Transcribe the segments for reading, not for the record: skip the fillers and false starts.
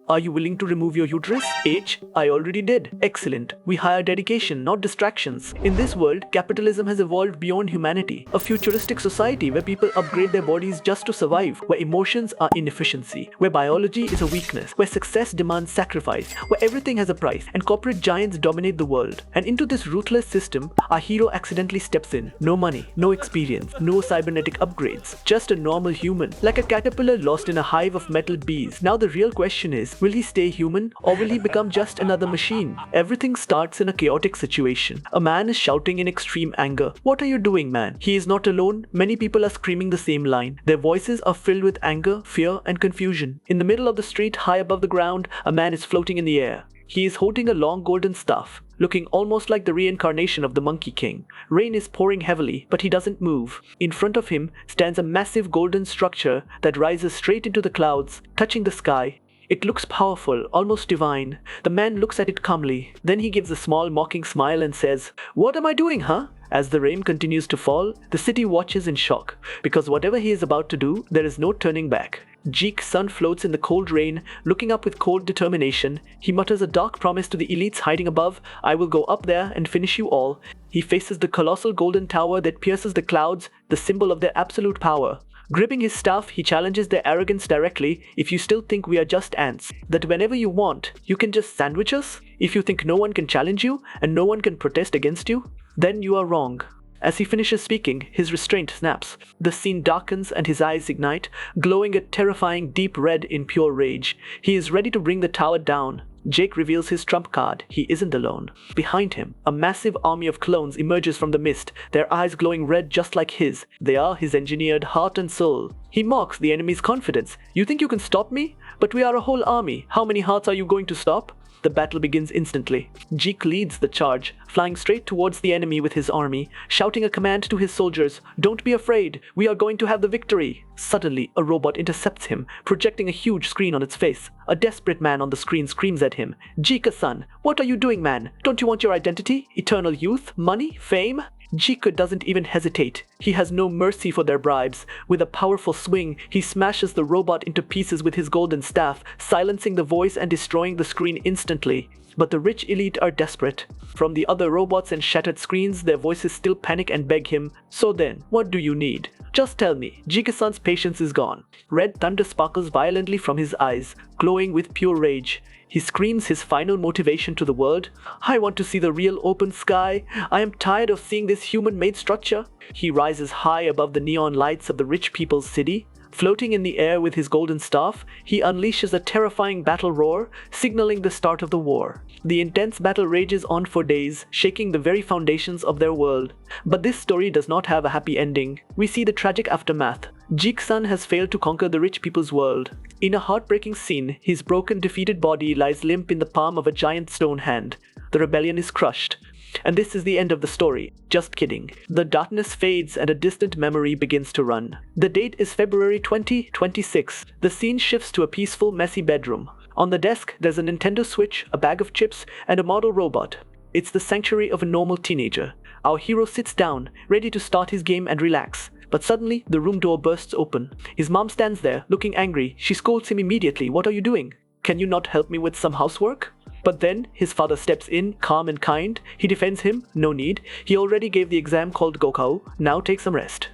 Are you willing to remove your uterus? H. I already did. Excellent. We hire dedication, not distractions. In this world, capitalism has evolved beyond humanity. A futuristic society where people upgrade their bodies just to survive, where emotions are inefficiency, where biology is a weakness, where success demands sacrifice, where everything has a price, and corporate giants dominate the world. And into this ruthless system, our hero accidentally steps in. No money, no experience, no cybernetic upgrades, just a normal human, like a caterpillar lost in a hive of metal bees. Now the real question is, will he stay human or will he become just another machine? Everything starts in a chaotic situation. A man is shouting in extreme anger. What are you doing, man? He is not alone. Many people are screaming the same line. Their voices are filled with anger, fear, and confusion. In the middle of the street, high above the ground, a man is floating in the air. He is holding a long golden staff, looking almost like the reincarnation of the Monkey King. Rain is pouring heavily, but he doesn't move. In front of him stands a massive golden structure that rises straight into the clouds, touching the sky. It looks powerful, almost divine. The man looks at it calmly. Then he gives a small mocking smile and says, "What am I doing, huh?" As the rain continues to fall, the city watches in shock, because whatever he is about to do, there is no turning back. Jeek's son floats in the cold rain, looking up with cold determination. He mutters a dark promise to the elites hiding above, "I will go up there and finish you all." He faces the colossal golden tower that pierces the clouds, the symbol of their absolute power. Gripping his staff, he challenges their arrogance directly. "If you still think we are just ants, that whenever you want, you can just sandwich us? If you think no one can challenge you, and no one can protest against you, then you are wrong." As he finishes speaking, his restraint snaps. The scene darkens and his eyes ignite, glowing a terrifying deep red in pure rage. He is ready to bring the tower down. Jake reveals his trump card. He isn't alone. Behind him, a massive army of clones emerges from the mist, their eyes glowing red just like his. They are his engineered heart and soul. He mocks the enemy's confidence. "You think you can stop me? But we are a whole army. How many hearts are you going to stop?" The battle begins instantly. Jeek leads the charge, flying straight towards the enemy with his army, shouting a command to his soldiers, "Don't be afraid, we are going to have the victory." Suddenly, a robot intercepts him, projecting a huge screen on its face. A desperate man on the screen screams at him, "Jeek-san, what are you doing, man? Don't you want your identity? Eternal youth? Money? Fame?" Jeek doesn't even hesitate. He has no mercy for their bribes. With a powerful swing, he smashes the robot into pieces with his golden staff, silencing the voice and destroying the screen instantly. But the rich elite are desperate. From the other robots and shattered screens, their voices still panic and beg him, "So then, what do you need? Just tell me." Jeek-san's patience is gone. Red thunder sparkles violently from his eyes, glowing with pure rage. He screams his final motivation to the world, "I want to see the real open sky. I am tired of seeing this human-made structure." He rises high above the neon lights of the rich people's city. Floating in the air with his golden staff, he unleashes a terrifying battle roar, signaling the start of the war. The intense battle rages on for days, shaking the very foundations of their world. But this story does not have a happy ending. We see the tragic aftermath. Jeek-san has failed to conquer the rich people's world. In a heartbreaking scene, his broken, defeated body lies limp in the palm of a giant stone hand. The rebellion is crushed. And this is the end of the story. Just kidding. The darkness fades and a distant memory begins to run. The date is February 2026. The scene shifts to a peaceful, messy bedroom. On the desk, there's a Nintendo Switch, a bag of chips, and a model robot. It's the sanctuary of a normal teenager. Our hero sits down, ready to start his game and relax. But suddenly, the room door bursts open. His mom stands there, looking angry. She scolds him immediately. "What are you doing? Can you not help me with some housework?" But then, his father steps in, calm and kind. He defends him. "No need. He already gave the exam called Gokao. Now take some rest.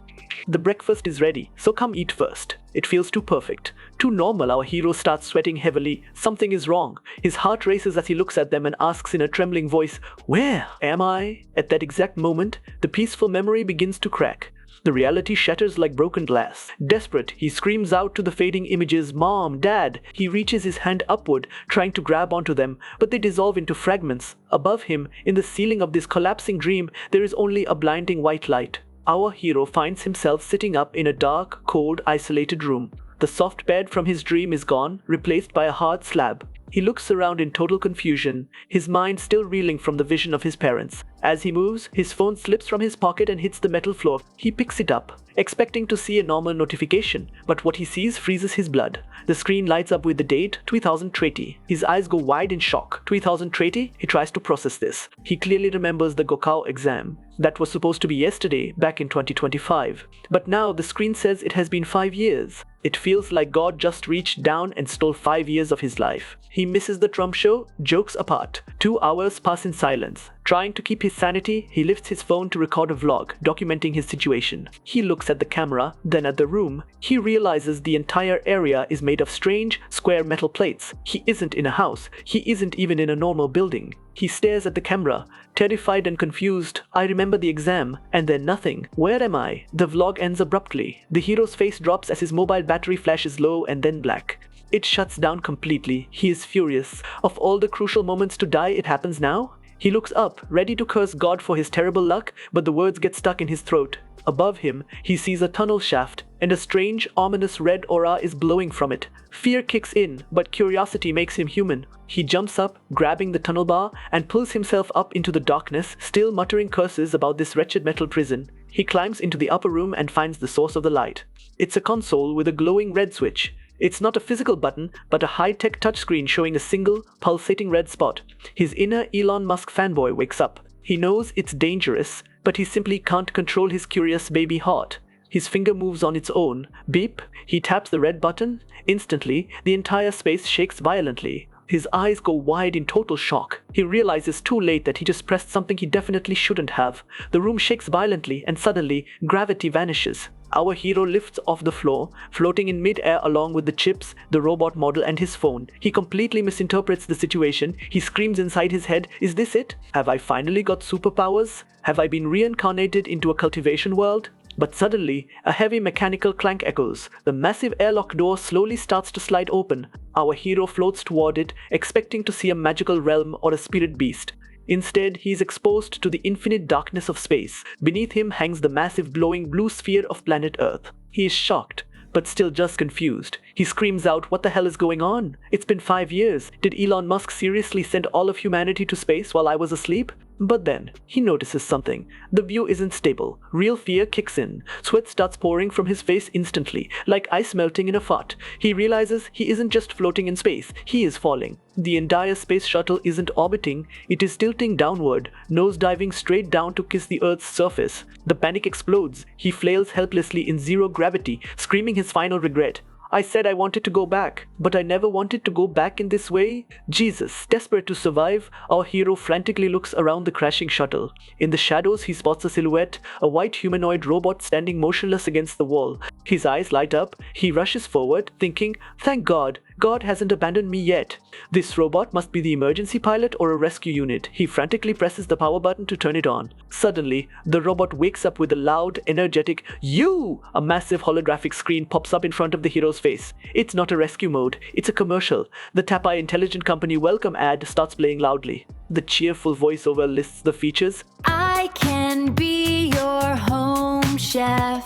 The breakfast is ready, so come eat first." It feels too perfect. Too normal. Our hero starts sweating heavily. Something is wrong. His heart races as he looks at them and asks in a trembling voice, "Where am I?" At that exact moment, the peaceful memory begins to crack. The reality shatters like broken glass. Desperate, he screams out to the fading images, "Mom, Dad!" He reaches his hand upward, trying to grab onto them, but they dissolve into fragments. Above him, in the ceiling of this collapsing dream, there is only a blinding white light. Our hero finds himself sitting up in a dark, cold, isolated room. The soft bed from his dream is gone, replaced by a hard slab. He looks around in total confusion, his mind still reeling from the vision of his parents. As he moves, his phone slips from his pocket and hits the metal floor. He picks it up, expecting to see a normal notification, but what he sees freezes his blood. The screen lights up with the date 2020. His eyes go wide in shock. 2020? He tries to process this. He clearly remembers the Gokao exam. That was supposed to be yesterday, back in 2025. But now the screen says it has been 5 years. It feels like God just reached down and stole 5 years of his life. He misses the Trump show, jokes apart. 2 hours pass in silence. Trying to keep his sanity, he lifts his phone to record a vlog, documenting his situation. He looks at the camera, then at the room. He realizes the entire area is made of strange, square metal plates. He isn't in a house. He isn't even in a normal building. He stares at the camera, terrified and confused. I remember the exam, and then nothing. Where am I? The vlog ends abruptly. The hero's face drops as his mobile battery flashes low and then black. It shuts down completely. He is furious. Of all the crucial moments to die, it happens now? He looks up, ready to curse God for his terrible luck, but the words get stuck in his throat. Above him, he sees a tunnel shaft, and a strange, ominous red aura is blowing from it. Fear kicks in, but curiosity makes him human. He jumps up, grabbing the tunnel bar, and pulls himself up into the darkness, still muttering curses about this wretched metal prison. He climbs into the upper room and finds the source of the light. It's a console with a glowing red switch. It's not a physical button, but a high-tech touchscreen showing a single, pulsating red spot. His inner Elon Musk fanboy wakes up. He knows it's dangerous, but he simply can't control his curious baby heart. His finger moves on its own. Beep! He taps the red button. Instantly, the entire space shakes violently. His eyes go wide in total shock. He realizes too late that he just pressed something he definitely shouldn't have. The room shakes violently, and suddenly, gravity vanishes. Our hero lifts off the floor, floating in mid-air along with the chips, the robot model, and his phone. He completely misinterprets the situation. He screams inside his head, "Is this it? Have I finally got superpowers? Have I been reincarnated into a cultivation world?" But suddenly, a heavy mechanical clank echoes. The massive airlock door slowly starts to slide open. Our hero floats toward it, expecting to see a magical realm or a spirit beast. Instead, he is exposed to the infinite darkness of space. Beneath him hangs the massive glowing blue sphere of planet Earth. He is shocked, but still just confused. He screams out, "What the hell is going on? It's been 5 years. Did Elon Musk seriously send all of humanity to space while I was asleep?" But then, he notices something. The view isn't stable. Real fear kicks in. Sweat starts pouring from his face instantly, like ice melting in a fart. He realizes he isn't just floating in space, he is falling. The entire space shuttle isn't orbiting, it is tilting downward, nose diving straight down to kiss the Earth's surface. The panic explodes. He flails helplessly in zero gravity, screaming his final regret. "I said I wanted to go back, but I never wanted to go back in this way." Jesus, desperate to survive, our hero frantically looks around the crashing shuttle. In the shadows, he spots a silhouette, a white humanoid robot standing motionless against the wall. His eyes light up. He rushes forward, thinking, "Thank God, God hasn't abandoned me yet." This robot must be the emergency pilot or a rescue unit. He frantically presses the power button to turn it on. Suddenly, the robot wakes up with a loud, energetic "You!" A massive holographic screen pops up in front of the hero's face. It's not a rescue mode, it's a commercial. The Tapai Intelligent Company welcome ad starts playing loudly. The cheerful voiceover lists the features. I can be your home chef,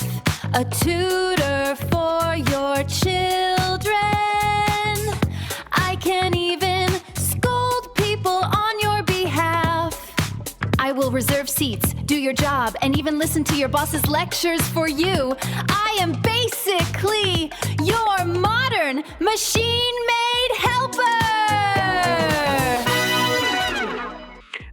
a tutor for your children. I can even scold people on your behalf. I will reserve seats, do your job, and even listen to your boss's lectures for you. I am basically your modern machine-made helper.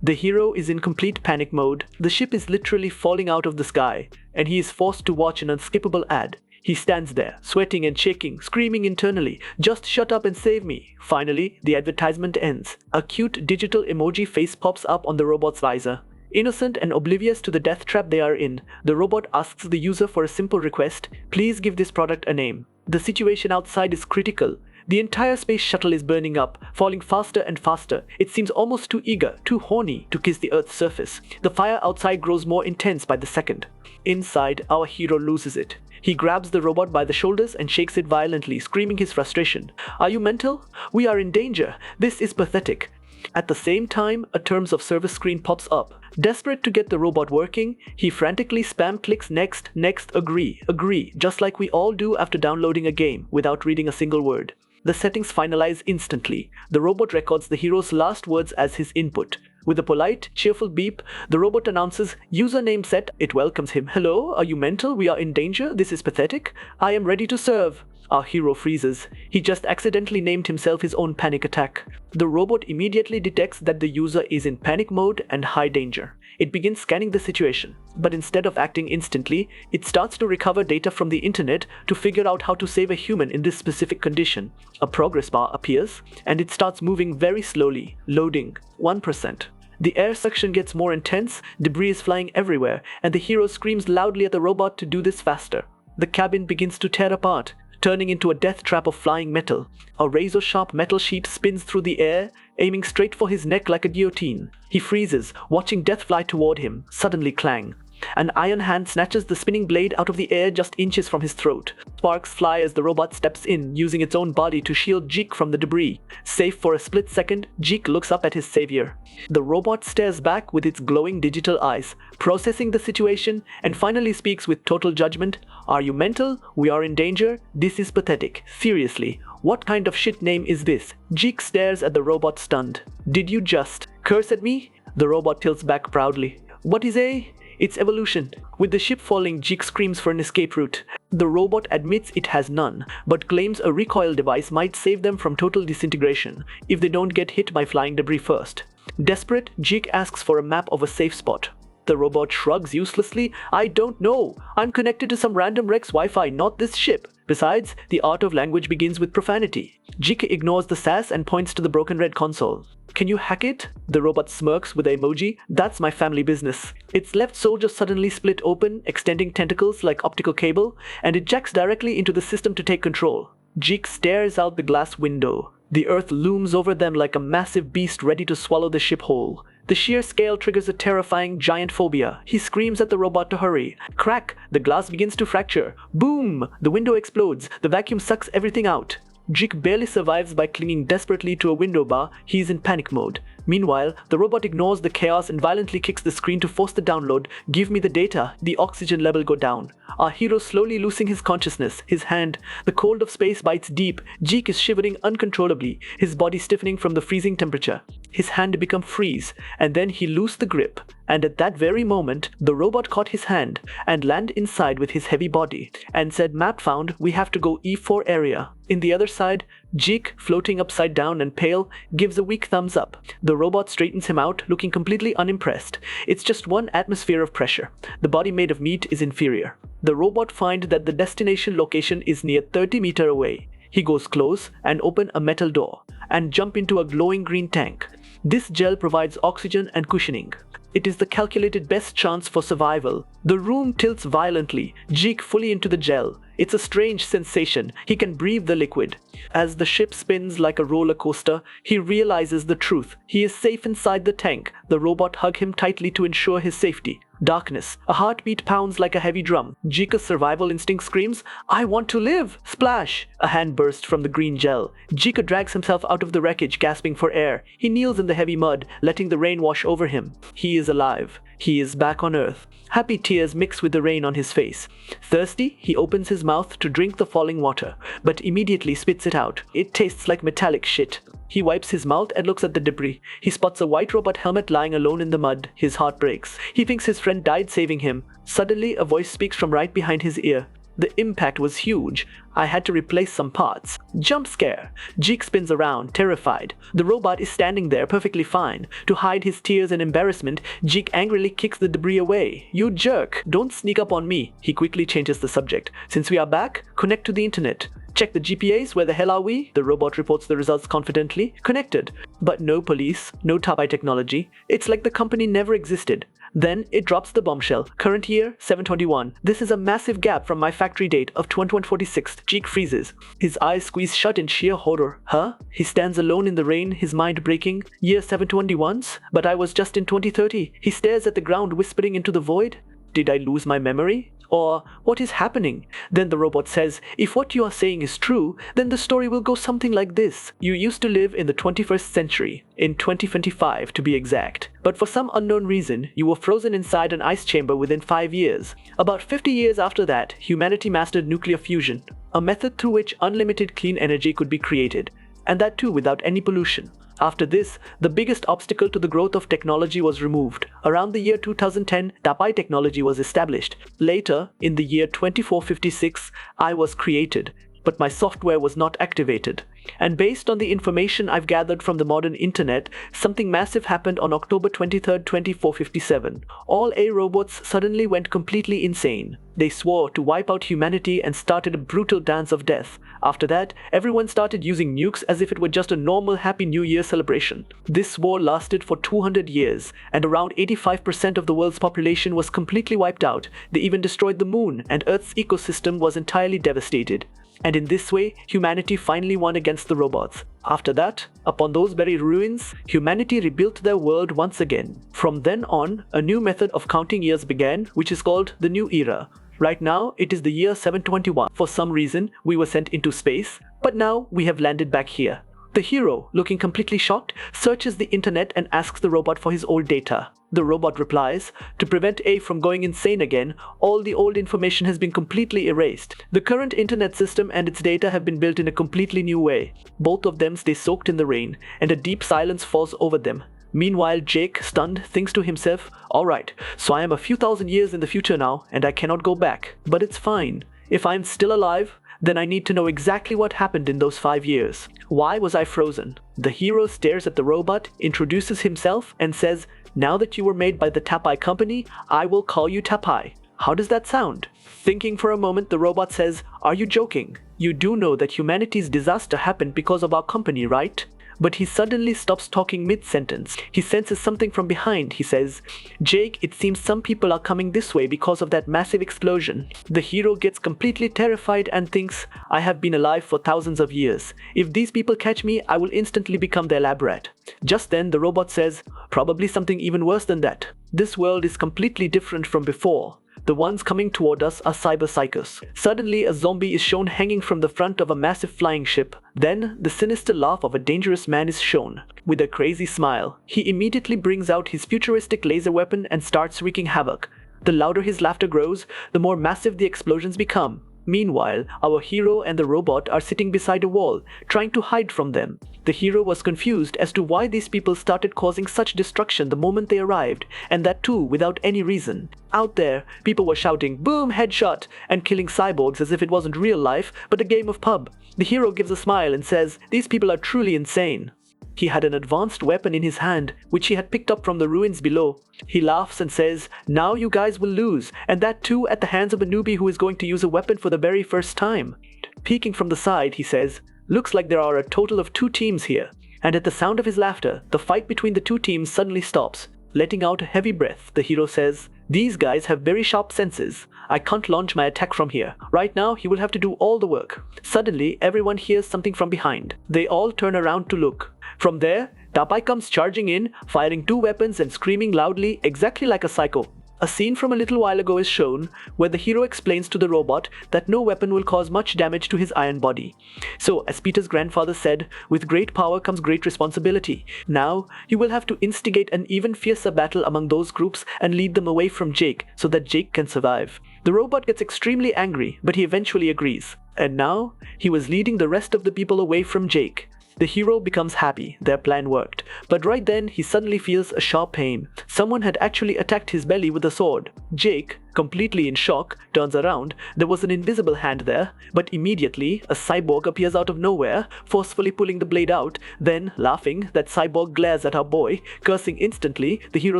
The hero is in complete panic mode. The ship is literally falling out of the sky, and he is forced to watch an unskippable ad. He stands there, sweating and shaking, screaming internally, "Just shut up and save me." Finally, the advertisement ends. A cute digital emoji face pops up on the robot's visor. Innocent and oblivious to the death trap they are in, the robot asks the user for a simple request: "Please give this product a name." The situation outside is critical. The entire space shuttle is burning up, falling faster and faster. It seems almost too eager, too horny to kiss the Earth's surface. The fire outside grows more intense by the second. Inside, our hero loses it. He grabs the robot by the shoulders and shakes it violently, screaming his frustration. "Are you mental? We are in danger. This is pathetic." At the same time, a terms of service screen pops up. Desperate to get the robot working, he frantically spam clicks next, agree, just like we all do after downloading a game without reading a single word. The settings finalize instantly. The robot records the hero's last words as his input. With a polite, cheerful beep, the robot announces username set. It welcomes him. Hello, are you mental? We are in danger. This is pathetic. I am ready to serve. Our hero freezes. He just accidentally named himself his own panic attack. The robot immediately detects that the user is in panic mode and high danger. It begins scanning the situation, but instead of acting instantly, it starts to recover data from the internet to figure out how to save a human in this specific condition. A progress bar appears, and it starts moving very slowly. Loading. 1%. The air suction gets more intense, debris is flying everywhere, and the hero screams loudly at the robot to do this faster. The cabin begins to tear apart, turning into a death trap of flying metal. A razor-sharp metal sheet spins through the air, aiming straight for his neck like a guillotine. He freezes, watching death fly toward him. Suddenly clang. An iron hand snatches the spinning blade out of the air just inches from his throat. Sparks fly as the robot steps in, using its own body to shield Jeek from the debris. Safe for a split second, Jeek looks up at his savior. The robot stares back with its glowing digital eyes, processing the situation, and finally speaks with total judgment. Are you mental? We are in danger. This is pathetic. Seriously, what kind of shit name is this? Jeek stares at the robot stunned. Did you just curse at me? The robot tilts back proudly. What is a... It's evolution. With the ship falling, Jeek screams for an escape route. The robot admits it has none, but claims a recoil device might save them from total disintegration if they don't get hit by flying debris first. Desperate, Jeek asks for a map of a safe spot. The robot shrugs uselessly. I don't know. I'm connected to some random Rex Wi-Fi, not this ship. Besides, the art of language begins with profanity. Jeek ignores the sass and points to the broken red console. Can you hack it? The robot smirks with an emoji. That's my family business. Its left shoulder suddenly split open, extending tentacles like optical cable, and it jacks directly into the system to take control. Jeek stares out the glass window. The earth looms over them like a massive beast ready to swallow the ship whole. The sheer scale triggers a terrifying giant phobia. He screams at the robot to hurry. Crack! The glass begins to fracture. Boom! The window explodes. The vacuum sucks everything out. Jeek barely survives by clinging desperately to a window bar. He is in panic mode. Meanwhile, the robot ignores the chaos and violently kicks the screen to force the download. Give me the data. The oxygen level go down. Our hero slowly losing his consciousness. His hand. The cold of space bites deep. Jeek is shivering uncontrollably, his body stiffening from the freezing temperature. His hand become freeze, and then he loosed the grip. And at that very moment, the robot caught his hand and landed inside with his heavy body and said, map found, we have to go E4 area. In the other side, Jeek, floating upside down and pale, gives a weak thumbs up. The robot straightens him out, looking completely unimpressed. It's just one atmosphere of pressure. The body made of meat is inferior. The robot finds that the destination location is near 30 meters away. He goes close and open a metal door and jump into a glowing green tank. This gel provides oxygen and cushioning. It is the calculated best chance for survival. The room tilts violently, Jeek fully into the gel. It's a strange sensation. He can breathe the liquid. As the ship spins like a roller coaster, he realizes the truth. He is safe inside the tank. The robot hugs him tightly to ensure his safety. Darkness. A heartbeat pounds like a heavy drum. Jeek's survival instinct screams, I want to live! Splash! A hand bursts from the green gel. Jeek drags himself out of the wreckage, gasping for air. He kneels in the heavy mud, letting the rain wash over him. He is alive. He is back on Earth. Happy tears mix with the rain on his face. Thirsty, he opens his mouth to drink the falling water, but immediately spits it out. It tastes like metallic shit. He wipes his mouth and looks at the debris. He spots a white robot helmet lying alone in the mud. His heart breaks. He thinks his friend died saving him. Suddenly, a voice speaks from right behind his ear. The impact was huge. I had to replace some parts. Jump scare. Jeek spins around, terrified. The robot is standing there perfectly fine. To hide his tears and embarrassment, Jeek angrily kicks the debris away. You jerk! Don't sneak up on me. He quickly changes the subject. Since we are back, connect to the internet. Check the GPAs, where the hell are we? The robot reports the results confidently. Connected. But no police, no Tabai technology. It's like the company never existed. Then it drops the bombshell. Current year, 721. This is a massive gap from my factory date of 2146. Jeek freezes. His eyes squeeze shut in sheer horror. Huh? He stands alone in the rain, his mind breaking. Year 721's? But I was just in 2030. He stares at the ground, whispering into the void. Did I lose my memory? Or, what is happening? Then the robot says, if what you are saying is true, then the story will go something like this. You used to live in the 21st century, in 2025 to be exact. But for some unknown reason, you were frozen inside an ice chamber within 5 years. About 50 years after that, humanity mastered nuclear fusion, a method through which unlimited clean energy could be created. and that too without any pollution. After this, the biggest obstacle to the growth of technology was removed. Around the year 2010, Tapai technology was established. Later, in the year 2456, I was created, but my software was not activated. And based on the information I've gathered from the modern internet, something massive happened on October 23rd, 2457. All A robots suddenly went completely insane. They swore to wipe out humanity and started a brutal dance of death. After that, everyone started using nukes as if it were just a normal Happy New Year celebration. This war lasted for 200 years, and around 85% of the world's population was completely wiped out. They even destroyed the moon, and Earth's ecosystem was entirely devastated. And in this way, humanity finally won against the robots. After that, upon those very ruins, humanity rebuilt their world once again. From then on, a new method of counting years began, which is called the New Era. Right now, it is the year 721. For some reason, we were sent into space, but now we have landed back here. The hero, looking completely shocked, searches the internet and asks the robot for his old data. The robot replies, to prevent A from going insane again, all the old information has been completely erased. The current internet system and its data have been built in a completely new way. Both of them stay soaked in the rain, and a deep silence falls over them. Meanwhile, Jake, stunned, thinks to himself, alright, so I am a few thousand years in the future now, and I cannot go back. But it's fine. If I'm still alive, then I need to know exactly what happened in those 5 years. Why was I frozen? The hero stares at the robot, introduces himself, and says, now that you were made by the Tapai company, I will call you Tapai. How does that sound? Thinking for a moment, the robot says, are you joking? You do know that humanity's disaster happened because of our company, right? But he suddenly stops talking mid-sentence. He senses something from behind. He says, Jake, it seems some people are coming this way because of that massive explosion. The hero gets completely terrified and thinks, I have been alive for thousands of years. If these people catch me, I will instantly become their lab rat. Just then, the robot says, probably something even worse than that. This world is completely different from before. The ones coming toward us are cyber psychos. Suddenly, a zombie is shown hanging from the front of a massive flying ship. Then, the sinister laugh of a dangerous man is shown. With a crazy smile, he immediately brings out his futuristic laser weapon and starts wreaking havoc. The louder his laughter grows, the more massive the explosions become. Meanwhile, our hero and the robot are sitting beside a wall, trying to hide from them. The hero was confused as to why these people started causing such destruction the moment they arrived, and that too without any reason. Out there, people were shouting, boom, headshot, and killing cyborgs as if it wasn't real life, but a game of pub. The hero gives a smile and says, these people are truly insane. He had an advanced weapon in his hand, which he had picked up from the ruins below. He laughs and says, now you guys will lose, and that too at the hands of a newbie who is going to use a weapon for the very first time. Peeking from the side, he says, looks like there are a total of 2 teams here. And at the sound of his laughter, the fight between the 2 teams suddenly stops. Letting out a heavy breath, the hero says, these guys have very sharp senses. I can't launch my attack from here. Right now, he will have to do all the work. Suddenly, everyone hears something from behind. They all turn around to look. From there, Tapai comes charging in, firing 2 weapons and screaming loudly, exactly like a psycho. A scene from a little while ago is shown, where the hero explains to the robot that no weapon will cause much damage to his iron body. So, as Peter's grandfather said, with great power comes great responsibility. Now, you will have to instigate an even fiercer battle among those groups and lead them away from Jake, so that Jake can survive. The robot gets extremely angry, but he eventually agrees. And now, he was leading the rest of the people away from Jake. The hero becomes happy, their plan worked. But right then, he suddenly feels a sharp pain. Someone had actually attacked his belly with a sword. Jake, completely in shock, turns around. There was an invisible hand there, but immediately, a cyborg appears out of nowhere, forcefully pulling the blade out. Then, laughing, that cyborg glares at our boy. Cursing instantly, the hero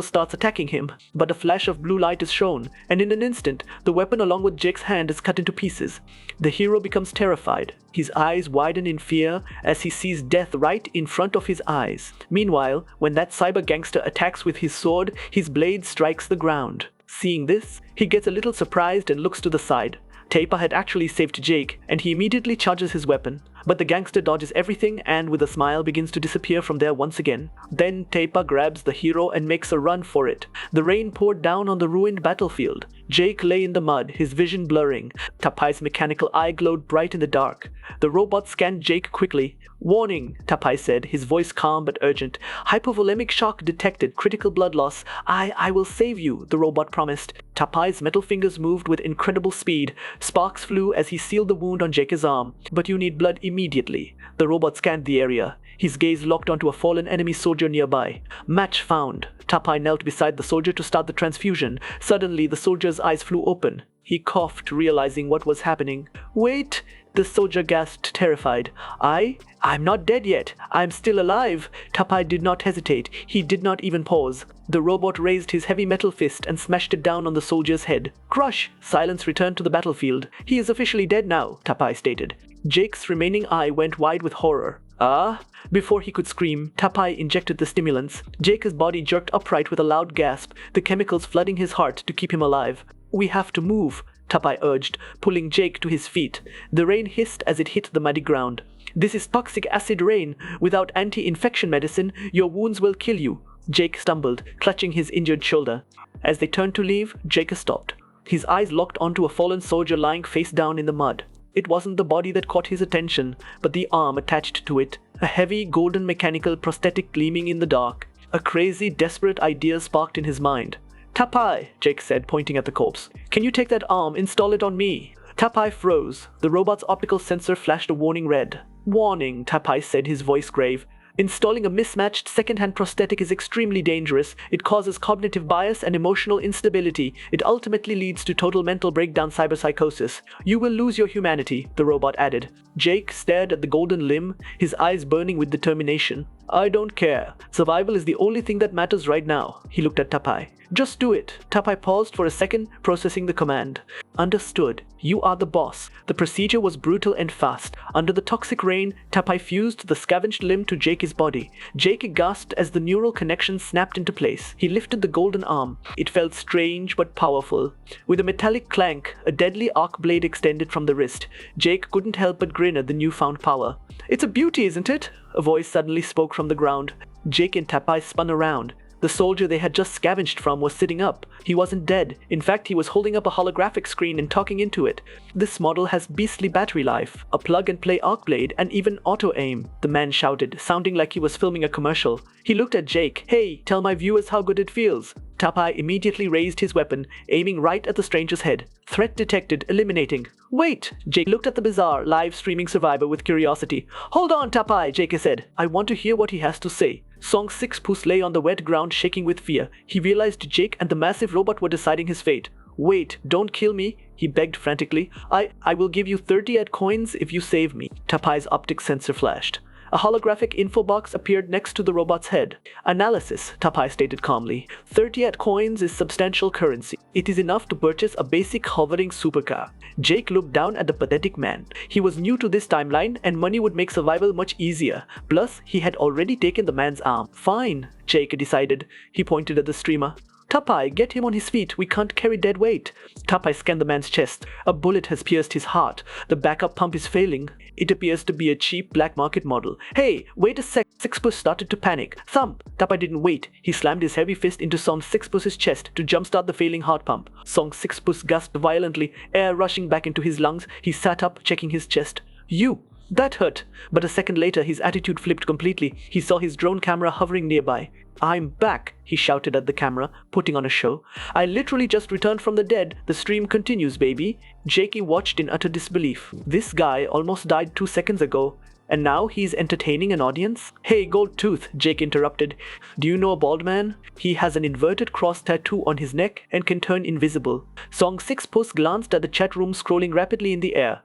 starts attacking him. But a flash of blue light is shown, and in an instant, the weapon along with Jake's hand is cut into pieces. The hero becomes terrified. His eyes widen in fear as he sees death right in front of his eyes. Meanwhile, when that cyber gangster attacks with his sword, his blade strikes the ground. Seeing this, he gets a little surprised and looks to the side. Taipa had actually saved Jake, and he immediately charges his weapon. But the gangster dodges everything and with a smile begins to disappear from there once again. Then Taipa grabs the hero and makes a run for it. The rain poured down on the ruined battlefield. Jake lay in the mud, his vision blurring. Tapai's mechanical eye glowed bright in the dark. The robot scanned Jake quickly. Warning, Tapai said, his voice calm but urgent. Hypovolemic shock detected, critical blood loss. I will save you, the robot promised. Tapai's metal fingers moved with incredible speed. Sparks flew as he sealed the wound on Jake's arm. But you need blood immediately. The robot scanned the area. His gaze locked onto a fallen enemy soldier nearby. Match found. Tapai knelt beside the soldier to start the transfusion. Suddenly, the soldier's eyes flew open. He coughed, realizing what was happening. Wait! The soldier gasped, terrified. I'm not dead yet. I'm still alive. Tapai did not hesitate. He did not even pause. The robot raised his heavy metal fist and smashed it down on the soldier's head. Crush! Silence returned to the battlefield. He is officially dead now, Tapai stated. Jake's remaining eye went wide with horror. Ah? Before he could scream, Tapai injected the stimulants. Jake's body jerked upright with a loud gasp, the chemicals flooding his heart to keep him alive. We have to move, Tapai urged, pulling Jake to his feet. The rain hissed as it hit the muddy ground. This is toxic acid rain. Without anti-infection medicine, your wounds will kill you. Jake stumbled, clutching his injured shoulder. As they turned to leave, Jake stopped. His eyes locked onto a fallen soldier lying face down in the mud. It wasn't the body that caught his attention, but the arm attached to it, a heavy golden mechanical prosthetic gleaming in the dark. A crazy, desperate idea sparked in his mind. Tapai, Jake said, pointing at the corpse. Can you take that arm, install it on me? Tapai froze. The robot's optical sensor flashed a warning red. Warning, Tapai said, his voice grave. Installing a mismatched second-hand prosthetic is extremely dangerous. It causes cognitive bias and emotional instability. It ultimately leads to total mental breakdown cyberpsychosis. You will lose your humanity, the robot added. Jake stared at the golden limb, his eyes burning with determination. I don't care. Survival is the only thing that matters right now. He looked at Tapai. Just do it. Tapai paused for a second, processing the command. Understood. You are the boss. The procedure was brutal and fast. Under the toxic rain, Tapai fused the scavenged limb to Jake's body. Jake gasped as the neural connection snapped into place. He lifted the golden arm. It felt strange but powerful. With a metallic clank, a deadly arc blade extended from the wrist. Jake couldn't help but grin at the newfound power. It's a beauty, isn't it? A voice suddenly spoke from the ground. Jake and Tapai spun around. The soldier they had just scavenged from was sitting up. He wasn't dead. In fact, he was holding up a holographic screen and talking into it. This model has beastly battery life, a plug-and-play arc blade, and even auto-aim, the man shouted, sounding like he was filming a commercial. He looked at Jake. Hey, tell my viewers how good it feels. Tapai immediately raised his weapon, aiming right at the stranger's head. Threat detected, eliminating. Wait! Jake looked at the bizarre, live-streaming survivor with curiosity. Hold on, Tapai, Jake said. I want to hear what he has to say. Song 6 Puss lay on the wet ground shaking with fear. He realized Jake and the massive robot were deciding his fate. Wait, don't kill me, he begged frantically. I will give you 30 ad coins if you save me. Tapai's optic sensor flashed. A holographic info box appeared next to the robot's head. Analysis, Tapai stated calmly. 30 ad coins is substantial currency. It is enough to purchase a basic hovering supercar. Jake looked down at the pathetic man. He was new to this timeline and money would make survival much easier. Plus, he had already taken the man's arm. Fine, Jake decided. He pointed at the streamer. Tapai, get him on his feet. We can't carry dead weight. Tapai scanned the man's chest. A bullet has pierced his heart. The backup pump is failing. It appears to be a cheap black market model. Hey, wait a sec. Sixpus started to panic. Thump! Tapai didn't wait. He slammed his heavy fist into Song Sixpus's chest to jumpstart the failing heart pump. Song Sixpus gasped violently, air rushing back into his lungs. He sat up, checking his chest. You! That hurt. But a second later, his attitude flipped completely. He saw his drone camera hovering nearby. I'm back, he shouted at the camera, putting on a show. I literally just returned from the dead. The stream continues, baby. Jakey watched in utter disbelief. This guy almost died 2 seconds ago, and now he's entertaining an audience? Hey, Gold Tooth, Jake interrupted. Do you know a bald man? He has an inverted cross tattoo on his neck and can turn invisible. Song 6 Puss glanced at the chat room scrolling rapidly in the air.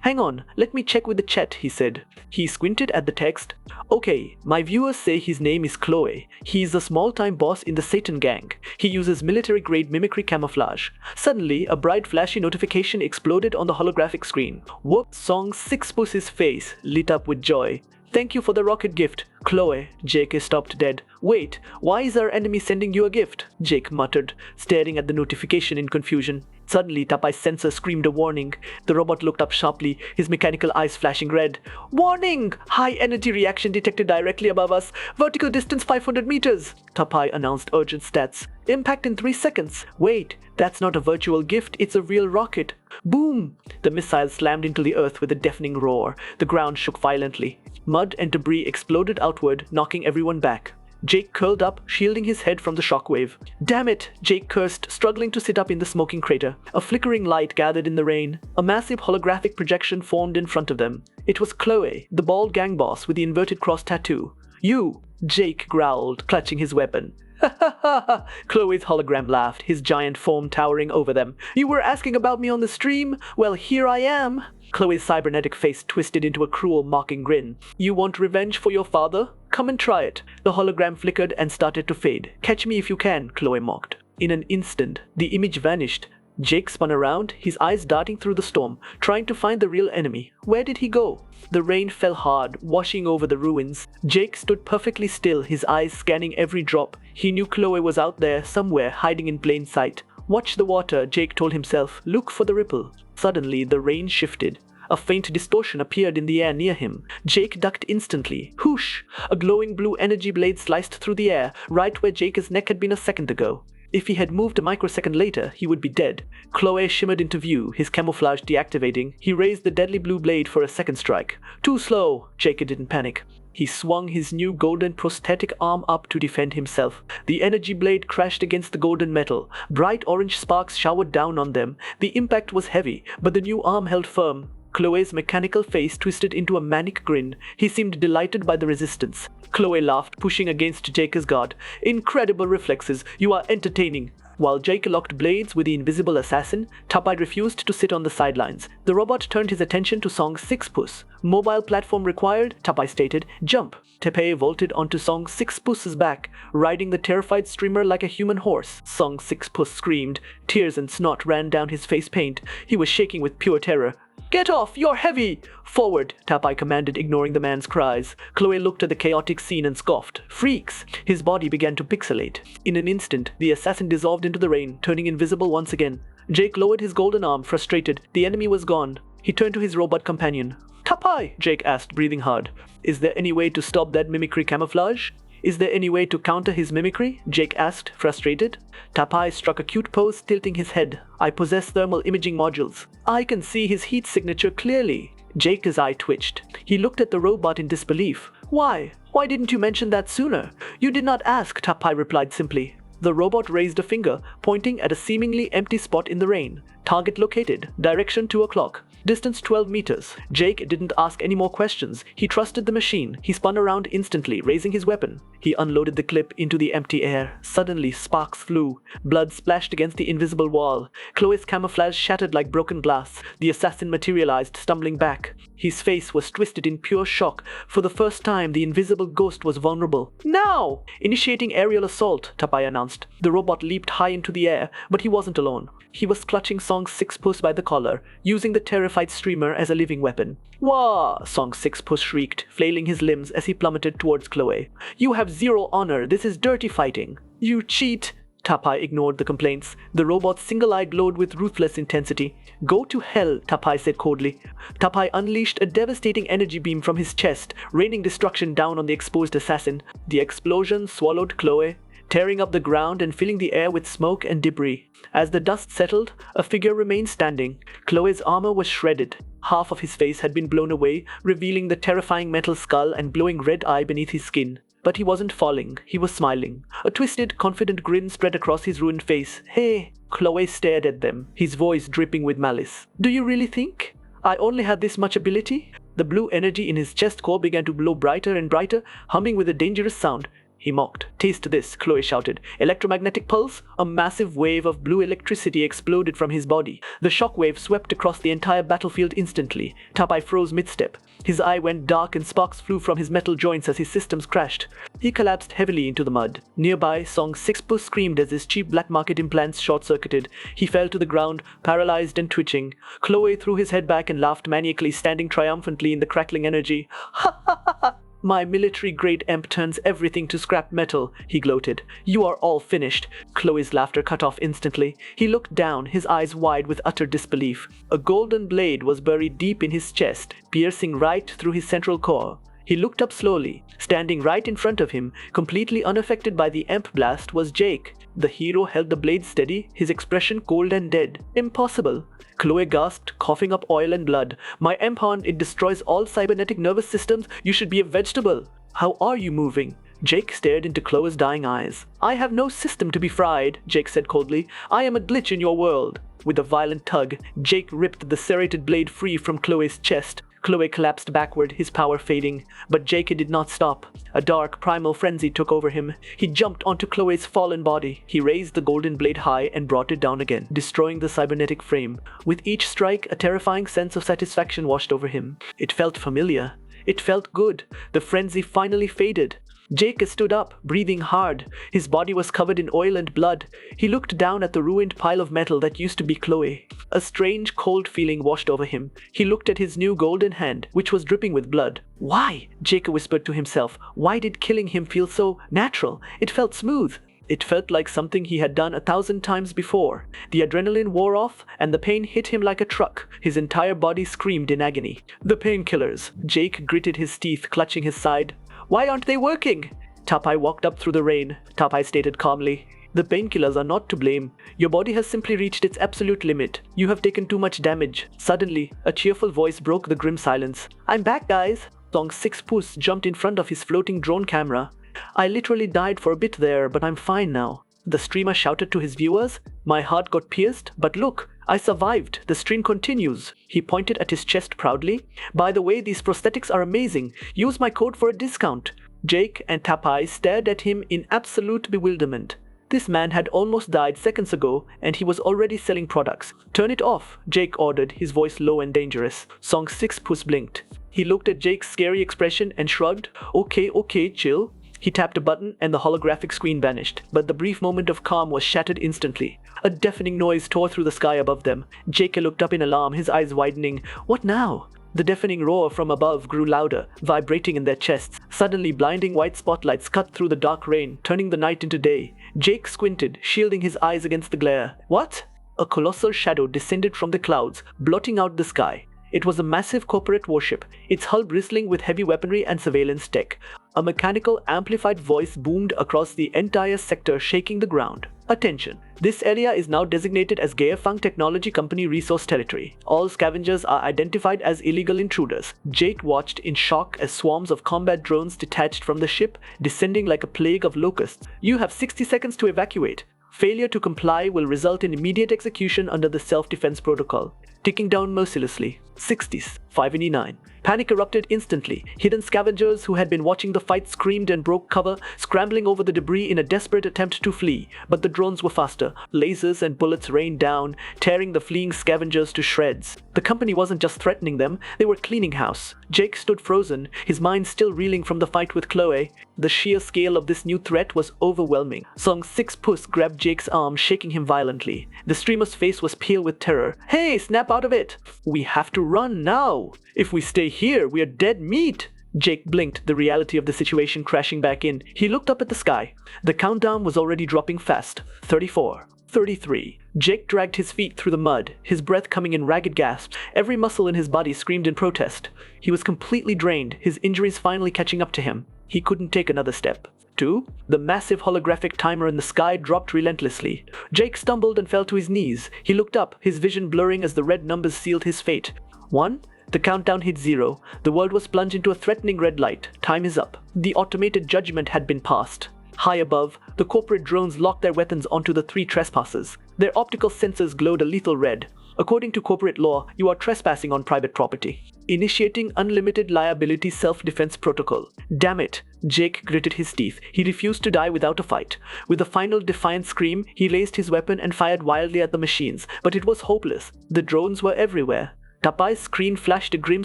Hang on, let me check with the chat, he said. He squinted at the text. Okay, my viewers say his name is Chloe. He is a small-time boss in the Satan gang. He uses military-grade mimicry camouflage. Suddenly, a bright flashy notification exploded on the holographic screen. Whoop! Song 6 Puss's face lit up with joy. Thank you for the rocket gift. Chloe, Jake stopped dead. Wait, why is our enemy sending you a gift? Jake muttered, staring at the notification in confusion. Suddenly, Tapai's sensor screamed a warning. The robot looked up sharply, his mechanical eyes flashing red. Warning! High energy reaction detected directly above us. Vertical distance 500 meters. Tapai announced urgent stats. Impact in 3 seconds. Wait, that's not a virtual gift, it's a real rocket. Boom! The missile slammed into the earth with a deafening roar. The ground shook violently. Mud and debris exploded outward, knocking everyone back. Jake curled up, shielding his head from the shockwave. Damn it, Jake cursed, struggling to sit up in the smoking crater. A flickering light gathered in the rain. A massive holographic projection formed in front of them. It was Chloe, the bald gang boss with the inverted cross tattoo. You, Jake growled, clutching his weapon. Ha ha ha ha! Chloe's hologram laughed, his giant form towering over them. You were asking about me on the stream? Well, here I am! Chloe's cybernetic face twisted into a cruel, mocking grin. You want revenge for your father? Come and try it. The hologram flickered and started to fade. Catch me if you can, Chloe mocked. In an instant, the image vanished. Jake spun around, his eyes darting through the storm, trying to find the real enemy. Where did he go? The rain fell hard, washing over the ruins. Jake stood perfectly still, his eyes scanning every drop. He knew Chloe was out there, somewhere, hiding in plain sight. Watch the water, Jake told himself. Look for the ripple. Suddenly, the rain shifted. A faint distortion appeared in the air near him. Jake ducked instantly. Whoosh! A glowing blue energy blade sliced through the air, right where Jake's neck had been a second ago. If he had moved a microsecond later, he would be dead. Chloe shimmered into view, his camouflage deactivating. He raised the deadly blue blade for a second strike. Too slow! Jake didn't panic. He swung his new golden prosthetic arm up to defend himself. The energy blade crashed against the golden metal. Bright orange sparks showered down on them. The impact was heavy, but the new arm held firm. Chloe's mechanical face twisted into a manic grin. He seemed delighted by the resistance. Chloe laughed, pushing against Jake's guard. Incredible reflexes. You are entertaining. While Jake locked blades with the invisible assassin, Tapai refused to sit on the sidelines. The robot turned his attention to Song 6 Puss. Mobile platform required, Tapai stated. Jump. Tepe vaulted onto Song 6 Puss's back, riding the terrified streamer like a human horse. Song 6 Puss screamed. Tears and snot ran down his face paint. He was shaking with pure terror. Get off! You're heavy! Forward, Tapai commanded, ignoring the man's cries. Chloe looked at the chaotic scene and scoffed. Freaks! His body began to pixelate. In an instant, the assassin dissolved into the rain, turning invisible once again. Jake lowered his golden arm, frustrated. The enemy was gone. He turned to his robot companion. Tapai! Jake asked, breathing hard. Is there any way to stop that mimicry camouflage? Is there any way to counter his mimicry? Jake asked, frustrated. Tapai struck a cute pose, tilting his head. I possess thermal imaging modules. I can see his heat signature clearly. Jake's eye twitched. He looked at the robot in disbelief. Why? Why didn't you mention that sooner? You did not ask, Tapai replied simply. The robot raised a finger, pointing at a seemingly empty spot in the rain. Target located. Direction 2 o'clock. Distance 12 meters. Jake didn't ask any more questions. He trusted the machine. He spun around instantly, raising his weapon. He unloaded the clip into the empty air. Suddenly, sparks flew. Blood splashed against the invisible wall. Chloe's camouflage shattered like broken glass. The assassin materialized, stumbling back. His face was twisted in pure shock. For the first time, the invisible ghost was vulnerable. Now! Initiating aerial assault, Tapai announced. The robot leaped high into the air, but he wasn't alone. He was clutching Song 6 Puss by the collar, using the terrified streamer as a living weapon. Wah! Song 6 Puss shrieked, flailing his limbs as he plummeted towards Chloe. You have zero honor. This is dirty fighting. You cheat! Tapai ignored the complaints. The robot's single eye glowed with ruthless intensity. Go to hell, Tapai said coldly. Tapai unleashed a devastating energy beam from his chest, raining destruction down on the exposed assassin. The explosion swallowed Chloe, tearing up the ground and filling the air with smoke and debris. As the dust settled, a figure remained standing. Chloe's armor was shredded. Half of his face had been blown away, revealing the terrifying metal skull and glowing red eye beneath his skin. But he wasn't falling. He was smiling. A twisted, confident grin spread across his ruined face. Hey! Chloe stared at them, his voice dripping with malice. Do you really think I only had this much ability? The blue energy in his chest core began to glow brighter and brighter, humming with a dangerous sound. He mocked. Taste this, Chloe shouted. Electromagnetic pulse? A massive wave of blue electricity exploded from his body. The shock wave swept across the entire battlefield instantly. Tapai froze mid-step. His eye went dark and sparks flew from his metal joints as his systems crashed. He collapsed heavily into the mud. Nearby, Song 6 Puss screamed as his cheap black market implants short-circuited. He fell to the ground, paralyzed and twitching. Chloe threw his head back and laughed maniacally, standing triumphantly in the crackling energy. Ha ha ha ha! My military-grade EMP turns everything to scrap metal, he gloated. You are all finished. Chloe's laughter cut off instantly. He looked down, his eyes wide with utter disbelief. A golden blade was buried deep in his chest, piercing right through his central core. He looked up slowly. Standing right in front of him, completely unaffected by the EMP blast, was Jake. The hero held the blade steady, his expression cold and dead. Impossible. Chloe gasped, coughing up oil and blood. My EMP horn, it destroys all cybernetic nervous systems. You should be a vegetable. How are you moving? Jake stared into Chloe's dying eyes. I have no system to be fried, Jake said coldly. I am a glitch in your world. With a violent tug, Jake ripped the serrated blade free from Chloe's chest. Chloe collapsed backward, his power fading. But Jake did not stop. A dark, primal frenzy took over him. He jumped onto Chloe's fallen body. He raised the golden blade high and brought it down again, destroying the cybernetic frame. With each strike, a terrifying sense of satisfaction washed over him. It felt familiar. It felt good. The frenzy finally faded. Jake stood up, breathing hard. His body was covered in oil and blood. He looked down at the ruined pile of metal that used to be Chloe. A strange, cold feeling washed over him. He looked at his new golden hand, which was dripping with blood. Why? Jake whispered to himself. Why did killing him feel so natural? It felt smooth. It felt like something he had done 1,000 times before. The adrenaline wore off, and the pain hit him like a truck. His entire body screamed in agony. The painkillers. Jake gritted his teeth, clutching his side. Why aren't they working? Tapai walked up through the rain. Tapai stated calmly. The painkillers are not to blame. Your body has simply reached its absolute limit. You have taken too much damage. Suddenly, a cheerful voice broke the grim silence. I'm back, guys. Song 6 Puss jumped in front of his floating drone camera. I literally died for a bit there, but I'm fine now. The streamer shouted to his viewers. My heart got pierced, but look, I survived. The stream continues. He pointed at his chest proudly. By the way, these prosthetics are amazing. Use my code for a discount. Jake and Tapai stared at him in absolute bewilderment. This man had almost died seconds ago, and he was already selling products. Turn it off, Jake ordered, his voice low and dangerous. Song 6 Puss blinked. He looked at Jake's scary expression and shrugged. Okay, chill. He tapped a button and the holographic screen vanished, but the brief moment of calm was shattered instantly. A deafening noise tore through the sky above them. Jake looked up in alarm, his eyes widening. What now? The deafening roar from above grew louder, vibrating in their chests. Suddenly, blinding white spotlights cut through the dark rain, turning the night into day. Jake squinted, shielding his eyes against the glare. What? A colossal shadow descended from the clouds, blotting out the sky. It was a massive corporate warship, its hull bristling with heavy weaponry and surveillance tech. A mechanical, amplified voice boomed across the entire sector, shaking the ground. Attention! This area is now designated as Gearfang Technology Company Resource Territory. All scavengers are identified as illegal intruders. Jake watched in shock as swarms of combat drones detached from the ship, descending like a plague of locusts. You have 60 seconds to evacuate. Failure to comply will result in immediate execution under the self-defense protocol. Ticking down mercilessly. 60s. 589. Panic erupted instantly. Hidden scavengers who had been watching the fight screamed and broke cover, scrambling over the debris in a desperate attempt to flee. But the drones were faster. Lasers and bullets rained down, tearing the fleeing scavengers to shreds. The company wasn't just threatening them, they were cleaning house. Jake stood frozen, his mind still reeling from the fight with Chloe. The sheer scale of this new threat was overwhelming. Song 6 Puss grabbed Jake's arm, shaking him violently. The streamer's face was pale with terror. Hey, snap out of it! We have to run now! If we stay here, we are dead meat! Jake blinked, the reality of the situation crashing back in. He looked up at the sky. The countdown was already dropping fast. 34. 33. Jake dragged his feet through the mud, his breath coming in ragged gasps. Every muscle in his body screamed in protest. He was completely drained, his injuries finally catching up to him. He couldn't take another step. 2. The massive holographic timer in the sky dropped relentlessly. Jake stumbled and fell to his knees. He looked up, his vision blurring as the red numbers sealed his fate. 1. The countdown hit 0. The world was plunged into a threatening red light. Time is up. The automated judgment had been passed. High above, the corporate drones locked their weapons onto the 3 trespassers. Their optical sensors glowed a lethal red. According to corporate law, you are trespassing on private property. Initiating unlimited liability self-defense protocol. Damn it! Jake gritted his teeth. He refused to die without a fight. With a final defiant scream, he raised his weapon and fired wildly at the machines. But it was hopeless. The drones were everywhere. Tapai's screen flashed a grim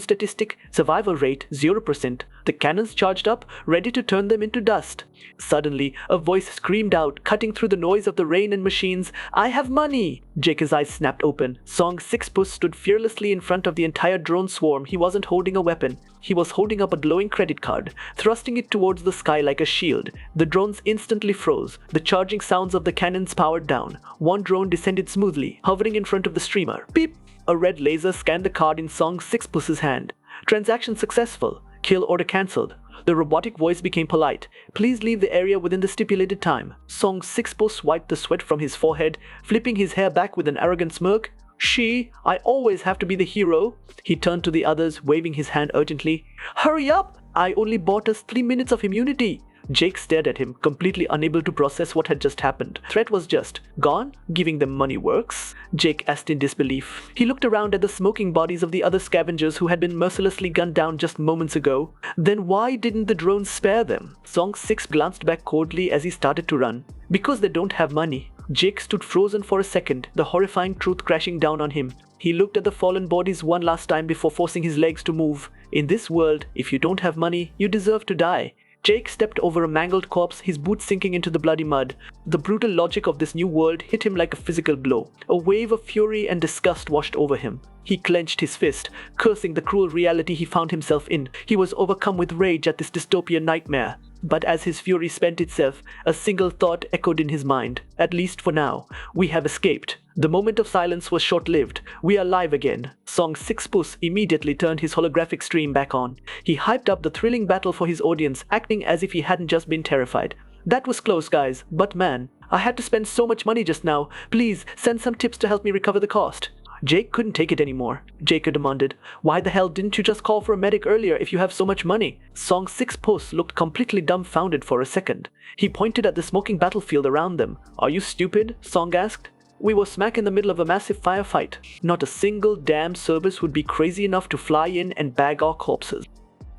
statistic, survival rate 0%. The cannons charged up, ready to turn them into dust. Suddenly, a voice screamed out, cutting through the noise of the rain and machines. I have money! Jake's eyes snapped open. Song 6 Puss stood fearlessly in front of the entire drone swarm. He wasn't holding a weapon. He was holding up a glowing credit card, thrusting it towards the sky like a shield. The drones instantly froze. The charging sounds of the cannons powered down. One drone descended smoothly, hovering in front of the streamer. Beep! A red laser scanned the card in Song 6 Puss's hand. Transaction successful. Kill order cancelled. The robotic voice became polite. Please leave the area within the stipulated time. Song 6 Puss wiped the sweat from his forehead, flipping his hair back with an arrogant smirk. I always have to be the hero. He turned to the others, waving his hand urgently. Hurry up! I only bought us 3 minutes of immunity. Jake stared at him, completely unable to process what had just happened. Threat was just gone? Giving them money works? Jake asked in disbelief. He looked around at the smoking bodies of the other scavengers who had been mercilessly gunned down just moments ago. Then why didn't the drones spare them? Song 6 glanced back coldly as he started to run. Because they don't have money. Jake stood frozen for a second, the horrifying truth crashing down on him. He looked at the fallen bodies one last time before forcing his legs to move. In this world, if you don't have money, you deserve to die. Jake stepped over a mangled corpse, his boots sinking into the bloody mud. The brutal logic of this new world hit him like a physical blow. A wave of fury and disgust washed over him. He clenched his fist, cursing the cruel reality he found himself in. He was overcome with rage at this dystopian nightmare. But as his fury spent itself, a single thought echoed in his mind. At least for now, we have escaped. The moment of silence was short-lived. We are live again. Song 6 Puss immediately turned his holographic stream back on. He hyped up the thrilling battle for his audience, acting as if he hadn't just been terrified. That was close, guys, but man, I had to spend so much money just now. Please, send some tips to help me recover the cost. Jake couldn't take it anymore. Jake demanded, "Why the hell didn't you just call for a medic earlier if you have so much money?" Song 6 Puss looked completely dumbfounded for a second. He pointed at the smoking battlefield around them. "Are you stupid?" Song asked. "We were smack in the middle of a massive firefight. Not a single damn Cerberus would be crazy enough to fly in and bag our corpses."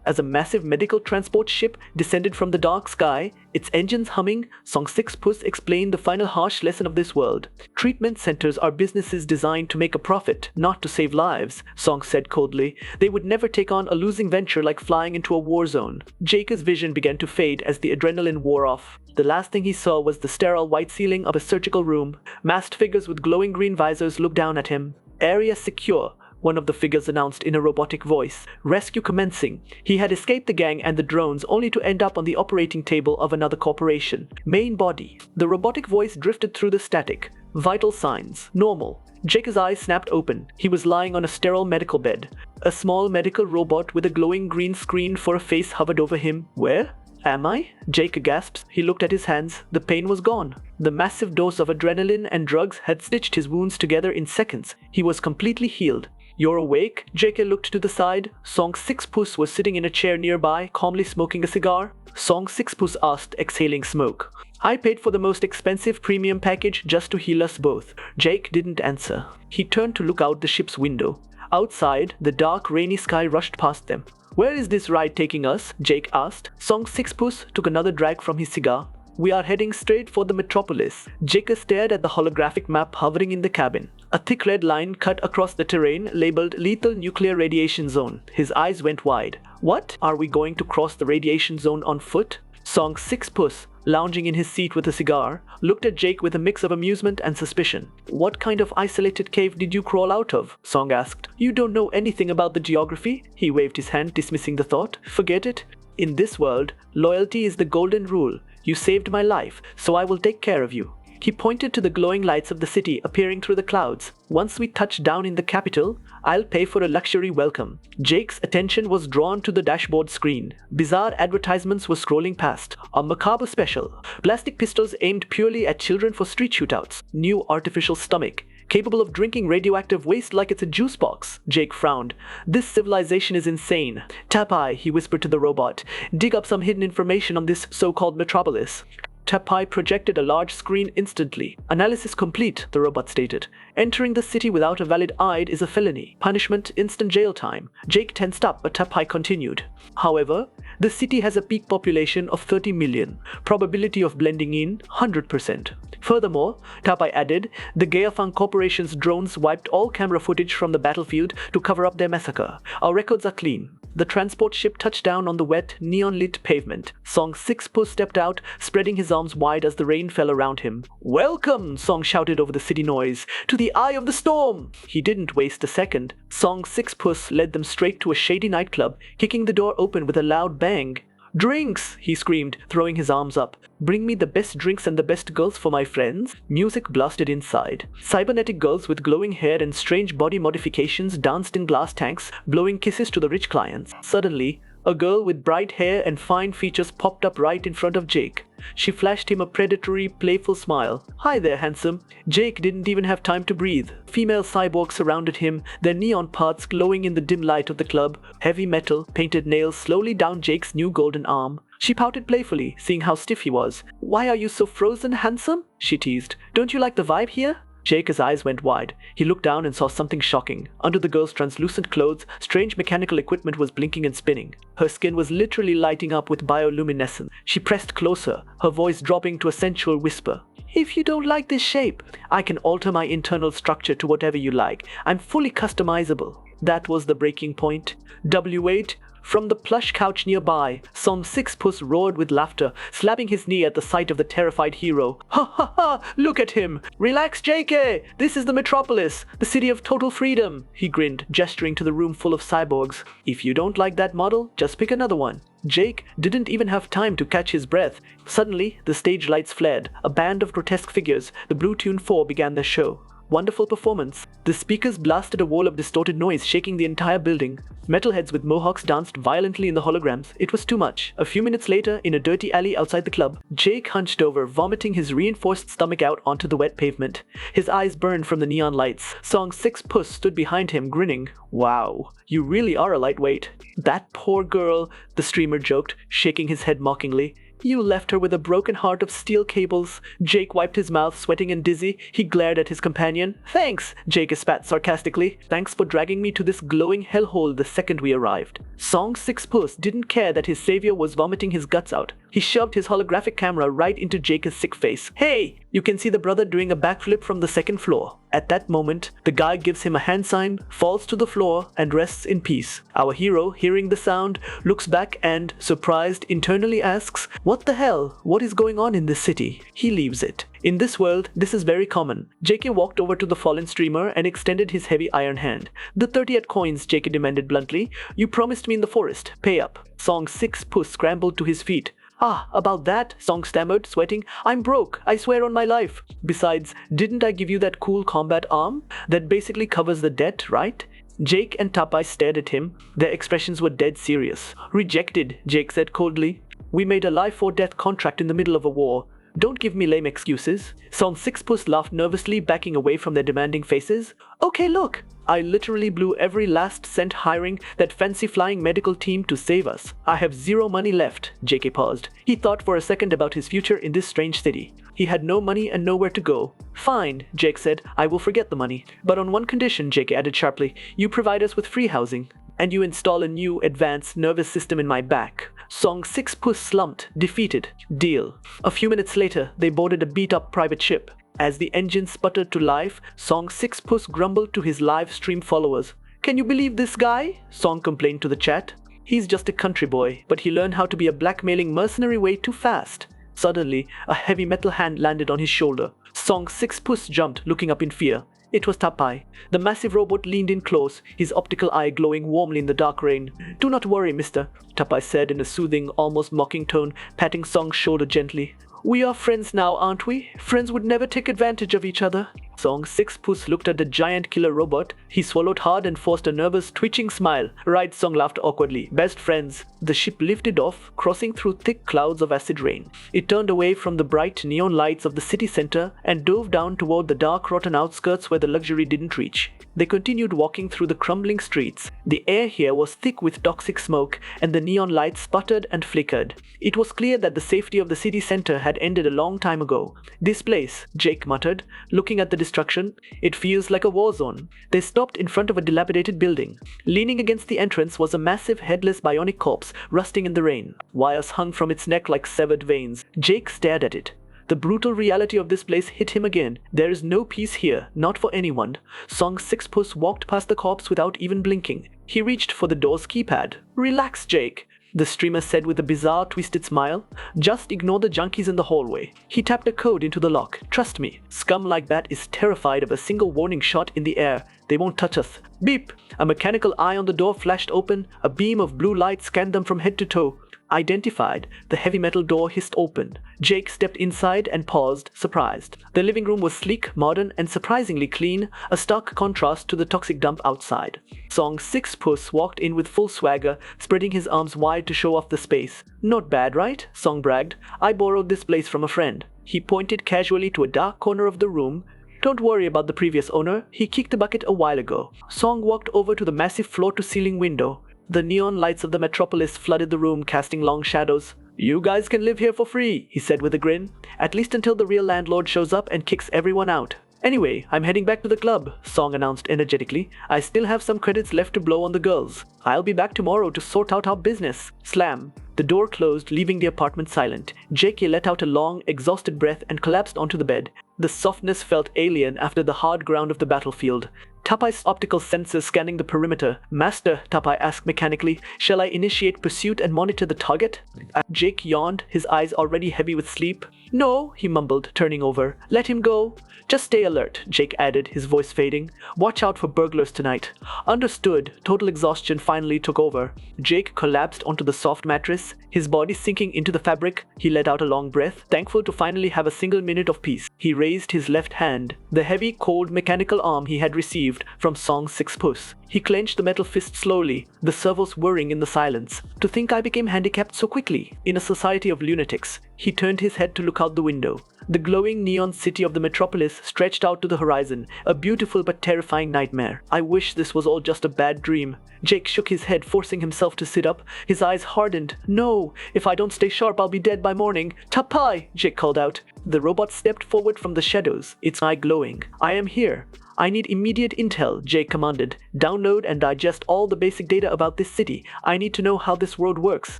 As a massive medical transport ship descended from the dark sky, its engines humming, Song 6 Puss explained the final harsh lesson of this world. "Treatment centers are businesses designed to make a profit, not to save lives," Song said coldly. "They would never take on a losing venture like flying into a war zone." Jake's vision began to fade as the adrenaline wore off. The last thing he saw was the sterile white ceiling of a surgical room. Masked figures with glowing green visors looked down at him. "Area secure," one of the figures announced in a robotic voice. "Rescue commencing." He had escaped the gang and the drones only to end up on the operating table of another corporation. "Main body." The robotic voice drifted through the static. "Vital signs. Normal." Jake's eyes snapped open. He was lying on a sterile medical bed. A small medical robot with a glowing green screen for a face hovered over him. "Where am I?" Jake gasped. He looked at his hands. The pain was gone. The massive dose of adrenaline and drugs had stitched his wounds together in seconds. He was completely healed. "You're awake?" Jake looked to the side. Song 6 Puss was sitting in a chair nearby, calmly smoking a cigar. Song 6 Puss asked, exhaling smoke. "I paid for the most expensive premium package just to heal us both." Jake didn't answer. He turned to look out the ship's window. Outside, the dark, rainy sky rushed past them. "Where is this ride taking us?" Jake asked. Song 6 Puss took another drag from his cigar. "We are heading straight for the metropolis." Jake stared at the holographic map hovering in the cabin. A thick red line cut across the terrain labeled Lethal Nuclear Radiation Zone. His eyes went wide. "What? Are we going to cross the radiation zone on foot?" Song 6 Puss, lounging in his seat with a cigar, looked at Jake with a mix of amusement and suspicion. "What kind of isolated cave did you crawl out of?" Song asked. "You don't know anything about the geography?" He waved his hand, dismissing the thought. "Forget it. In this world, loyalty is the golden rule. You saved my life, so I will take care of you." He pointed to the glowing lights of the city appearing through the clouds. "Once we touch down in the capital, I'll pay for a luxury welcome." Jake's attention was drawn to the dashboard screen. Bizarre advertisements were scrolling past. A macabre special. Plastic pistols aimed purely at children for street shootouts. New artificial stomach. Capable of drinking radioactive waste like it's a juice box. Jake frowned. "This civilization is insane." "Tapai," he whispered to the robot. "Dig up some hidden information on this so-called metropolis." Tapai projected a large screen instantly. "Analysis complete," the robot stated. "Entering the city without a valid ID is a felony. Punishment, instant jail time." Jake tensed up, but Tapai continued. "However, the city has a peak population of 30 million. Probability of blending in, 100%. Furthermore," Tapai added, "the Gaafang Corporation's drones wiped all camera footage from the battlefield to cover up their massacre. Our records are clean." The transport ship touched down on the wet, neon-lit pavement. Song 6 Puss stepped out, spreading his arms wide as the rain fell around him. "Welcome," Song shouted over the city noise, "to the eye of the storm." He didn't waste a second. Song 6 Puss led them straight to a shady nightclub, kicking the door open with a loud bang. "Drinks!" he screamed, throwing his arms up. "Bring me the best drinks and the best girls for my friends." Music blasted inside. Cybernetic girls with glowing hair and strange body modifications danced in glass tanks, blowing kisses to the rich clients. Suddenly, a girl with bright hair and fine features popped up right in front of Jake. She flashed him a predatory, playful smile. "Hi there, handsome." Jake didn't even have time to breathe. Female cyborgs surrounded him, their neon parts glowing in the dim light of the club. Heavy metal, painted nails slowly down Jake's new golden arm. She pouted playfully, seeing how stiff he was. "Why are you so frozen, handsome?" she teased. "Don't you like the vibe here?" Jake's eyes went wide. He looked down and saw something shocking. Under the girl's translucent clothes, strange mechanical equipment was blinking and spinning. Her skin was literally lighting up with bioluminescence. She pressed closer, her voice dropping to a sensual whisper. "If you don't like this shape, I can alter my internal structure to whatever you like. I'm fully customizable." That was the breaking point. W8. From the plush couch nearby, Song Sixpuss roared with laughter, slapping his knee at the sight of the terrified hero. "Ha ha ha! Look at him! Relax, JK! This is the metropolis, the city of total freedom!" He grinned, gesturing to the room full of cyborgs. "If you don't like that model, just pick another one." Jake didn't even have time to catch his breath. Suddenly, the stage lights flared. A band of grotesque figures, the Blue Tune 4, began their show. Wonderful performance. The speakers blasted a wall of distorted noise, shaking the entire building. Metalheads with mohawks danced violently in the holograms. It was too much. A few minutes later, in a dirty alley outside the club, Jake hunched over, vomiting his reinforced stomach out onto the wet pavement. His eyes burned from the neon lights. Song Sixpuss stood behind him, grinning. "Wow, you really are a lightweight." "That poor girl," the streamer joked, shaking his head mockingly. "You left her with a broken heart of steel cables." Jake wiped his mouth, sweating and dizzy. He glared at his companion. "Thanks," Jake spat sarcastically. "Thanks for dragging me to this glowing hellhole the second we arrived." Song Sixpuss didn't care that his savior was vomiting his guts out. He shoved his holographic camera right into Jake's sick face. "Hey!" You can see the brother doing a backflip from the second floor. At that moment, the guy gives him a hand sign, falls to the floor, and rests in peace. Our hero, hearing the sound, looks back and, surprised, internally asks, "What the hell? What is going on in this city?" He leaves it. In this world, this is very common. JK walked over to the fallen streamer and extended his heavy iron hand. "The 38 coins," JK demanded bluntly. "You promised me in the forest. Pay up." Song Sixpuss scrambled to his feet. "Ah, about that," Song stammered, sweating. "I'm broke, I swear on my life. Besides, didn't I give you that cool combat arm? That basically covers the debt, right?" Jake and Tapai stared at him. Their expressions were dead serious. "Rejected," Jake said coldly. "We made a life or death contract in the middle of a war. Don't give me lame excuses." Song Sixpuss laughed nervously, backing away from their demanding faces. "Okay, look. I literally blew every last cent hiring that fancy flying medical team to save us. I have zero money left." JK paused. He thought for a second about his future in this strange city. He had no money and nowhere to go. "Fine," Jake said. "I will forget the money. But on one condition," JK added sharply. "You provide us with free housing. And you install a new, advanced nervous system in my back." Song Sixpuss slumped, defeated. "Deal." A few minutes later, they boarded a beat-up private ship. As the engine sputtered to life, Song Sixpuss grumbled to his live stream followers. "Can you believe this guy?" Song complained to the chat. "He's just a country boy, but he learned how to be a blackmailing mercenary way too fast." Suddenly, a heavy metal hand landed on his shoulder. Song Sixpuss jumped, looking up in fear. It was Tapai. The massive robot leaned in close, his optical eye glowing warmly in the dark rain. "Do not worry, mister," Tapai said in a soothing, almost mocking tone, patting Song's shoulder gently. "We are friends now, aren't we? Friends would never take advantage of each other." Song Sixpuss looked at the giant killer robot. He swallowed hard and forced a nervous, twitching smile. "Right," Song laughed awkwardly. "Best friends." The ship lifted off, crossing through thick clouds of acid rain. It turned away from the bright neon lights of the city center and dove down toward the dark, rotten outskirts where the luxury didn't reach. They continued walking through the crumbling streets. The air here was thick with toxic smoke, and the neon lights sputtered and flickered. It was clear that the safety of the city center had ended a long time ago. "This place," Jake muttered, looking at the destruction, "it feels like a war zone." They stopped in front of a dilapidated building. Leaning against the entrance was a massive headless bionic corpse, rusting in the rain. Wires hung from its neck like severed veins. Jake stared at it. The brutal reality of this place hit him again. There is no peace here, not for anyone. Song Sixpuss walked past the corpse without even blinking. He reached for the door's keypad. "Relax, Jake," the streamer said with a bizarre, twisted smile. "Just ignore the junkies in the hallway." He tapped a code into the lock. "Trust me, scum like that is terrified of a single warning shot in the air. They won't touch us." Beep! A mechanical eye on the door flashed open. A beam of blue light scanned them from head to toe. Identified, the heavy metal door hissed open. Jake stepped inside and paused, surprised. The living room was sleek, modern, and surprisingly clean, a stark contrast to the toxic dump outside. Song Sixpuss walked in with full swagger, spreading his arms wide to show off the space. "Not bad, right?" Song bragged. "I borrowed this place from a friend." He pointed casually to a dark corner of the room. "Don't worry about the previous owner. He kicked the bucket a while ago." Song walked over to the massive floor-to-ceiling window. The neon lights of the metropolis flooded the room, casting long shadows. You guys can live here for free, he said with a grin. At least until the real landlord shows up and kicks everyone out. Anyway, I'm heading back to the club, Song announced energetically. I still have some credits left to blow on the girls. I'll be back tomorrow to sort out our business. Slam. The door closed, leaving the apartment silent. Jake let out a long, exhausted breath and collapsed onto the bed. The softness felt alien after the hard ground of the battlefield. Tapai's optical sensors scanning the perimeter. Master, Tapai asked mechanically, shall I initiate pursuit and monitor the target? Jake yawned, his eyes already heavy with sleep. No, he mumbled, turning over. Let him go. Just stay alert, Jake added, his voice fading. Watch out for burglars tonight. Understood. Total exhaustion finally took over. Jake collapsed onto the soft mattress, his body sinking into the fabric. He let out a long breath, thankful to finally have a single minute of peace. He raised his left hand, the heavy, cold, mechanical arm he had received from Song's six puss. He clenched the metal fist slowly, the servos whirring in the silence. To think I became handicapped so quickly, in a society of lunatics. He turned his head to look out the window. The glowing neon city of the metropolis stretched out to the horizon, a beautiful but terrifying nightmare. I wish this was all just a bad dream. Jake shook his head, forcing himself to sit up. His eyes hardened. No, if I don't stay sharp, I'll be dead by morning. Tapai, Jake called out. The robot stepped forward from the shadows, its eye glowing. I am here. I need immediate intel, Jake commanded. Download and digest all the basic data about this city. I need to know how this world works.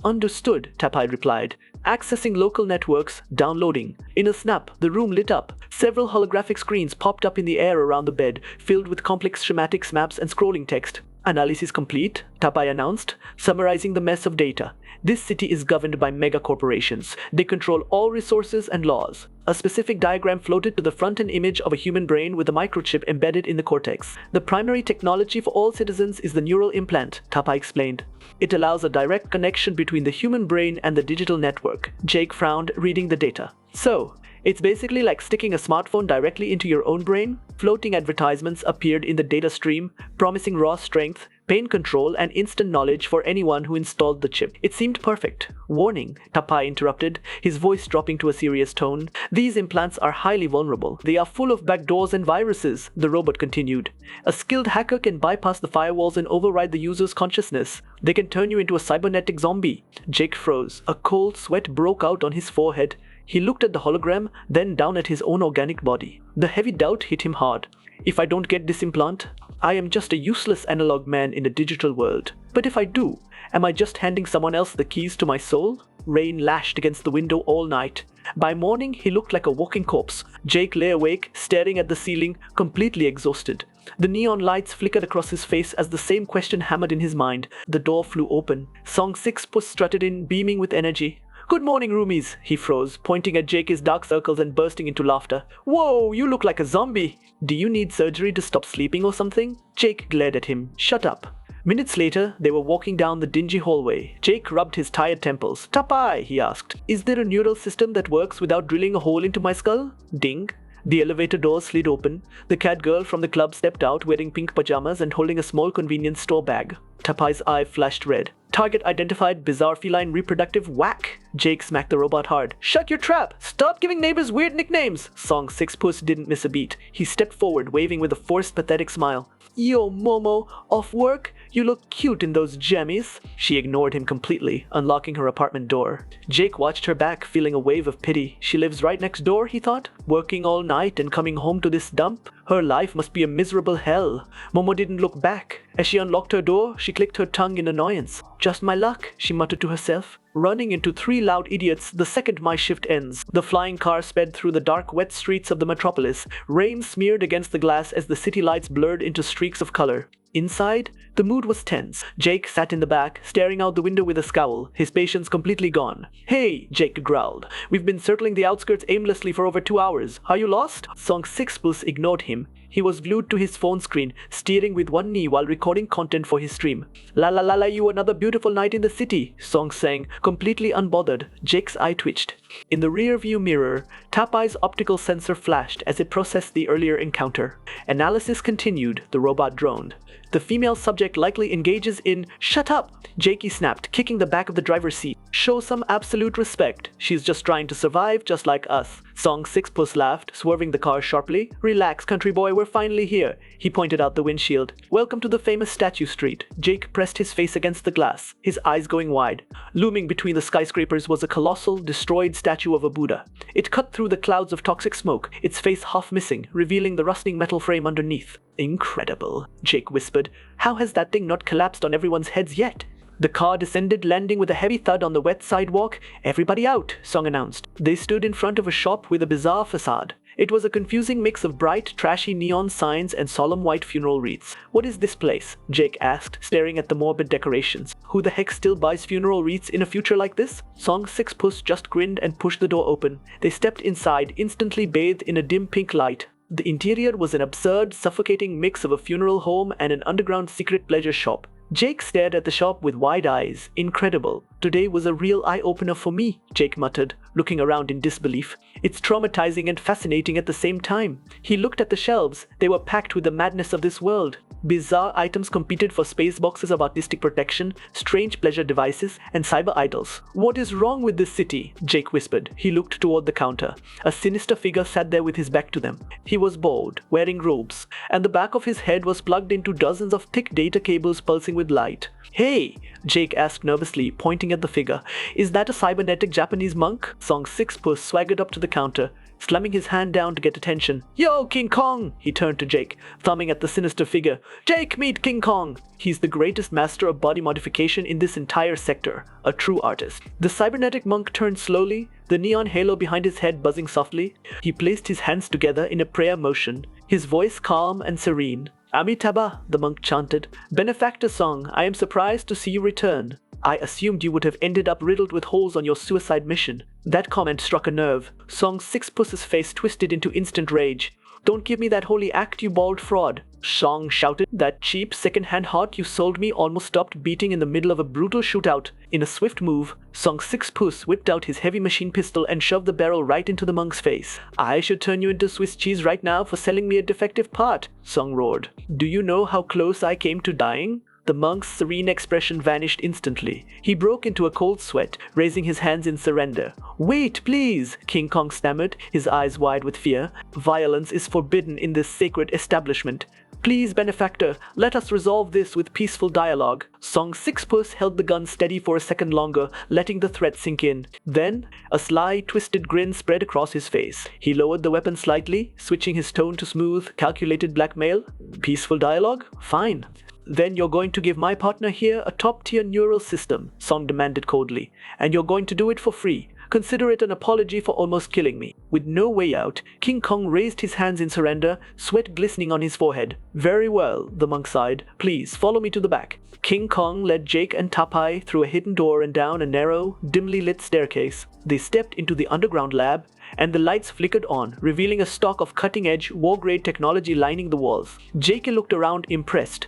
Understood, Tapai replied. Accessing local networks, downloading. In a snap, the room lit up. Several holographic screens popped up in the air around the bed, filled with complex schematics, maps, and scrolling text. Analysis complete, Tapai announced, summarizing the mess of data. This city is governed by mega corporations. They control all resources and laws. A specific diagram floated to the front-end image of a human brain with a microchip embedded in the cortex. The primary technology for all citizens is the neural implant, Tapai explained. It allows a direct connection between the human brain and the digital network. Jake frowned, reading the data. So, it's basically like sticking a smartphone directly into your own brain. Floating advertisements appeared in the data stream, promising raw strength, pain control, and instant knowledge for anyone who installed the chip. It seemed perfect. Warning, Tapai interrupted, his voice dropping to a serious tone. These implants are highly vulnerable. They are full of backdoors and viruses, the robot continued. A skilled hacker can bypass the firewalls and override the user's consciousness. They can turn you into a cybernetic zombie. Jake froze. A cold sweat broke out on his forehead. He looked at the hologram, then down at his own organic body. The heavy doubt hit him hard. If I don't get this implant, I am just a useless analog man in a digital world. But if I do, am I just handing someone else the keys to my soul? Rain lashed against the window all night. By morning, he looked like a walking corpse. Jake lay awake, staring at the ceiling, completely exhausted. The neon lights flickered across his face as the same question hammered in his mind. The door flew open. Song Six Puss strutted in, beaming with energy. Good morning, roomies, he froze, pointing at Jake's dark circles and bursting into laughter. Whoa, you look like a zombie. Do you need surgery to stop sleeping or something? Jake glared at him. Shut up. Minutes later, they were walking down the dingy hallway. Jake rubbed his tired temples. Tapai, he asked. Is there a neural system that works without drilling a hole into my skull? Ding. The elevator door slid open. The cat girl from the club stepped out wearing pink pajamas and holding a small convenience store bag. Tapai's eye flashed red. Target identified, bizarre feline reproductive. Whack! Jake smacked the robot hard. Shut your trap! Stop giving neighbors weird nicknames! Song Six Puss didn't miss a beat. He stepped forward, waving with a forced, pathetic smile. Yo, Momo, off work? You look cute in those jammies. She ignored him completely, unlocking her apartment door. Jake watched her back, feeling a wave of pity. She lives right next door, he thought, working all night and coming home to this dump. Her life must be a miserable hell. Momo didn't look back. As she unlocked her door, she clicked her tongue in annoyance. Just my luck, she muttered to herself. Running into three loud idiots the second my shift ends. The flying car sped through the dark, wet streets of the metropolis. Rain smeared against the glass as the city lights blurred into streaks of color. Inside, the mood was tense. Jake sat in the back, staring out the window with a scowl, his patience completely gone. Hey, Jake growled. We've been circling the outskirts aimlessly for over 2 hours. Are you lost? Song Six Puss ignored him. He was glued to his phone screen, steering with one knee while recording content for his stream. La la la la, you another beautiful night in the city, Song sang, completely unbothered. Jake's eye twitched. In the rear-view mirror, Tapai's optical sensor flashed as it processed the earlier encounter. Analysis continued, the robot droned. The female subject likely engages in "Shut up!" Jakey snapped, kicking the back of the driver's seat. "Show some absolute respect. She's just trying to survive just like us." Song 6 Puss laughed, swerving the car sharply. "Relax, country boy, we're finally here." He pointed out the windshield. "Welcome to the famous Statue Street." Jake pressed his face against the glass, his eyes going wide. Looming between the skyscrapers was a colossal, destroyed statue of a Buddha. It cut through the clouds of toxic smoke, its face half missing, revealing the rusting metal frame underneath. "Incredible," Jake whispered. "How has that thing not collapsed on everyone's heads yet?" The car descended, landing with a heavy thud on the wet sidewalk. "Everybody out," Song announced. They stood in front of a shop with a bizarre facade. It was a confusing mix of bright, trashy neon signs and solemn white funeral wreaths. "What is this place?" Jake asked, staring at the morbid decorations. "Who the heck still buys funeral wreaths in a future like this?" Song 6 Puss just grinned and pushed the door open. They stepped inside, instantly bathed in a dim pink light. The interior was an absurd, suffocating mix of a funeral home and an underground secret pleasure shop. Jake stared at the shop with wide eyes. "Incredible. Today was a real eye-opener for me," Jake muttered, looking around in disbelief. "It's traumatizing and fascinating at the same time." He looked at the shelves. They were packed with the madness of this world. Bizarre items competed for space boxes of artistic protection, strange pleasure devices, and cyber idols. "What is wrong with this city?" Jake whispered. He looked toward the counter. A sinister figure sat there with his back to them. He was bald, wearing robes, and the back of his head was plugged into dozens of thick data cables pulsing with light. "Hey," Jake asked nervously, pointing at the figure. "Is that a cybernetic Japanese monk?" Song 6 Puss swaggered up to the counter, slamming his hand down to get attention. "Yo, King Kong!" He turned to Jake, thumbing at the sinister figure. "Jake, meet King Kong! He's the greatest master of body modification in this entire sector. A true artist." The cybernetic monk turned slowly, the neon halo behind his head buzzing softly. He placed his hands together in a prayer motion, his voice calm and serene. "Amitabha," the monk chanted. "Benefactor Song, I am surprised to see you return. I assumed you would have ended up riddled with holes on your suicide mission." That comment struck a nerve. Song 6 Puss's face twisted into instant rage. "Don't give me that holy act, you bald fraud," Song shouted. "That cheap, second-hand heart you sold me almost stopped beating in the middle of a brutal shootout." In a swift move, Song 6 Puss whipped out his heavy machine pistol and shoved the barrel right into the monk's face. "I should turn you into Swiss cheese right now for selling me a defective part," Song roared. "Do you know how close I came to dying?" The monk's serene expression vanished instantly. He broke into a cold sweat, raising his hands in surrender. "Wait, please," King Kong stammered, his eyes wide with fear. "Violence is forbidden in this sacred establishment. Please, benefactor, let us resolve this with peaceful dialogue." Song 6 Puss held the gun steady for a second longer, letting the threat sink in. Then, a sly, twisted grin spread across his face. He lowered the weapon slightly, switching his tone to smooth, calculated blackmail. "Peaceful dialogue? Fine. Then you're going to give my partner here a top-tier neural system," Song demanded coldly. "And you're going to do it for free. Consider it an apology for almost killing me." With no way out, King Kong raised his hands in surrender, sweat glistening on his forehead. "Very well," the monk sighed. "Please, follow me to the back." King Kong led Jake and Tapai through a hidden door and down a narrow, dimly lit staircase. They stepped into the underground lab, and the lights flickered on, revealing a stock of cutting-edge, war-grade technology lining the walls. Jake looked around, impressed.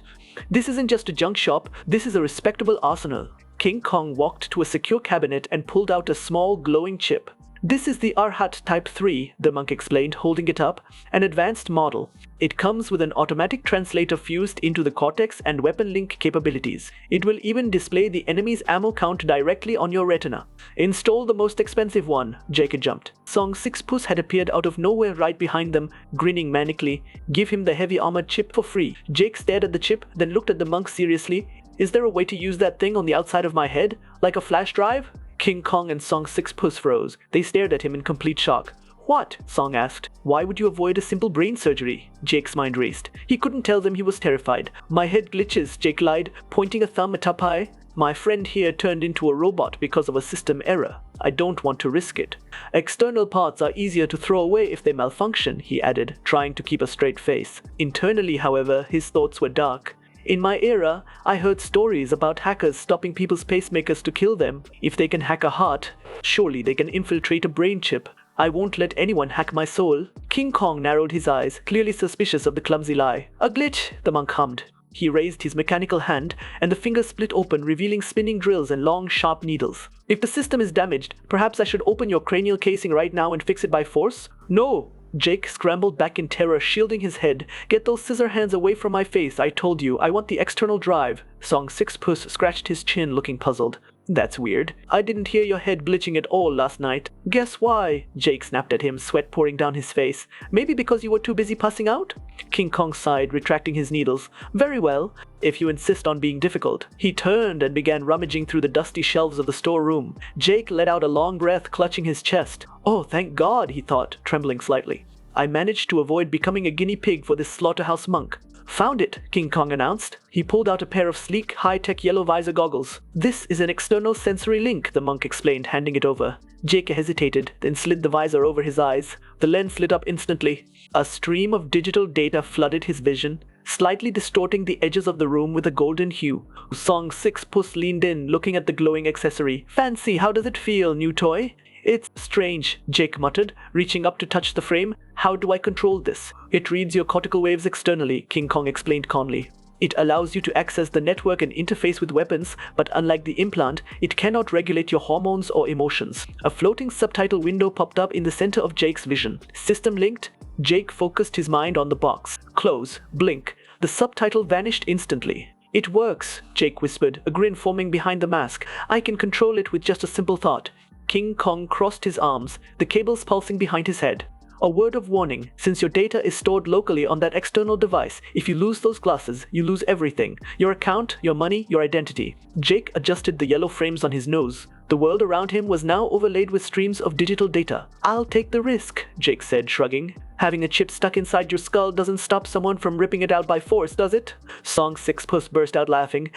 "This isn't just a junk shop, this is a respectable arsenal." King Kong walked to a secure cabinet and pulled out a small, glowing chip. "This is the Arhat Type 3, the monk explained, holding it up, an advanced model. It comes with an automatic translator fused into the cortex and weapon link capabilities. It will even display the enemy's ammo count directly on your retina." "Install the most expensive one," Jake jumped. Song 6 Puss had appeared out of nowhere right behind them, grinning manically. "Give him the heavy armored chip for free." Jake stared at the chip, then looked at the monk seriously. "Is there a way to use that thing on the outside of my head? Like a flash drive?" King Kong and Song 6 Puss froze. They stared at him in complete shock. "What?" Song asked. "Why would you avoid a simple brain surgery?" Jake's mind raced. He couldn't tell them he was terrified. "My head glitches," Jake lied, pointing a thumb at Tapai. "My friend here turned into a robot because of a system error. I don't want to risk it. External parts are easier to throw away if they malfunction," he added, trying to keep a straight face. Internally, however, his thoughts were dark. "In my era, I heard stories about hackers stopping people's pacemakers to kill them. If they can hack a heart, surely they can infiltrate a brain chip. I won't let anyone hack my soul." King Kong narrowed his eyes, clearly suspicious of the clumsy lie. "A glitch," the monk hummed. He raised his mechanical hand, and the fingers split open, revealing spinning drills and long, sharp needles. "If the system is damaged, perhaps I should open your cranial casing right now and fix it by force?" "No!" Jake scrambled back in terror, shielding his head. Get those scissor hands away from my face. I told you, I want the external drive. Song 6 Puss scratched his chin, looking puzzled. That's weird. I didn't hear your head glitching at all last night. Guess why? Jake snapped at him, sweat pouring down his face. Maybe because you were too busy passing out? King Kong sighed, retracting his needles. Very well, if you insist on being difficult. He turned and began rummaging through the dusty shelves of the storeroom. Jake let out a long breath, clutching his chest. Oh, thank God, he thought, trembling slightly. I managed to avoid becoming a guinea pig for this slaughterhouse monk. Found it, King Kong announced. He pulled out a pair of sleek, high-tech yellow visor goggles. This is an external sensory link, the monk explained, handing it over. Jake hesitated, then slid the visor over his eyes. The lens lit up instantly. A stream of digital data flooded his vision, slightly distorting the edges of the room with a golden hue. Song 6 Puss leaned in, looking at the glowing accessory. Fancy, how does it feel, new toy? It's strange, Jake muttered, reaching up to touch the frame. How do I control this? It reads your cortical waves externally, King Kong explained calmly. It allows you to access the network and interface with weapons, but unlike the implant, it cannot regulate your hormones or emotions. A floating subtitle window popped up in the center of Jake's vision. System linked. Jake focused his mind on the box. Close. Blink. The subtitle vanished instantly. It works, Jake whispered, a grin forming behind the mask. I can control it with just a simple thought. King Kong crossed his arms, the cables pulsing behind his head. A word of warning, since your data is stored locally on that external device, if you lose those glasses, you lose everything. Your account, your money, your identity. Jake adjusted the yellow frames on his nose. The world around him was now overlaid with streams of digital data. I'll take the risk, Jake said, shrugging. Having a chip stuck inside your skull doesn't stop someone from ripping it out by force, does it? Song 6 Puss burst out laughing.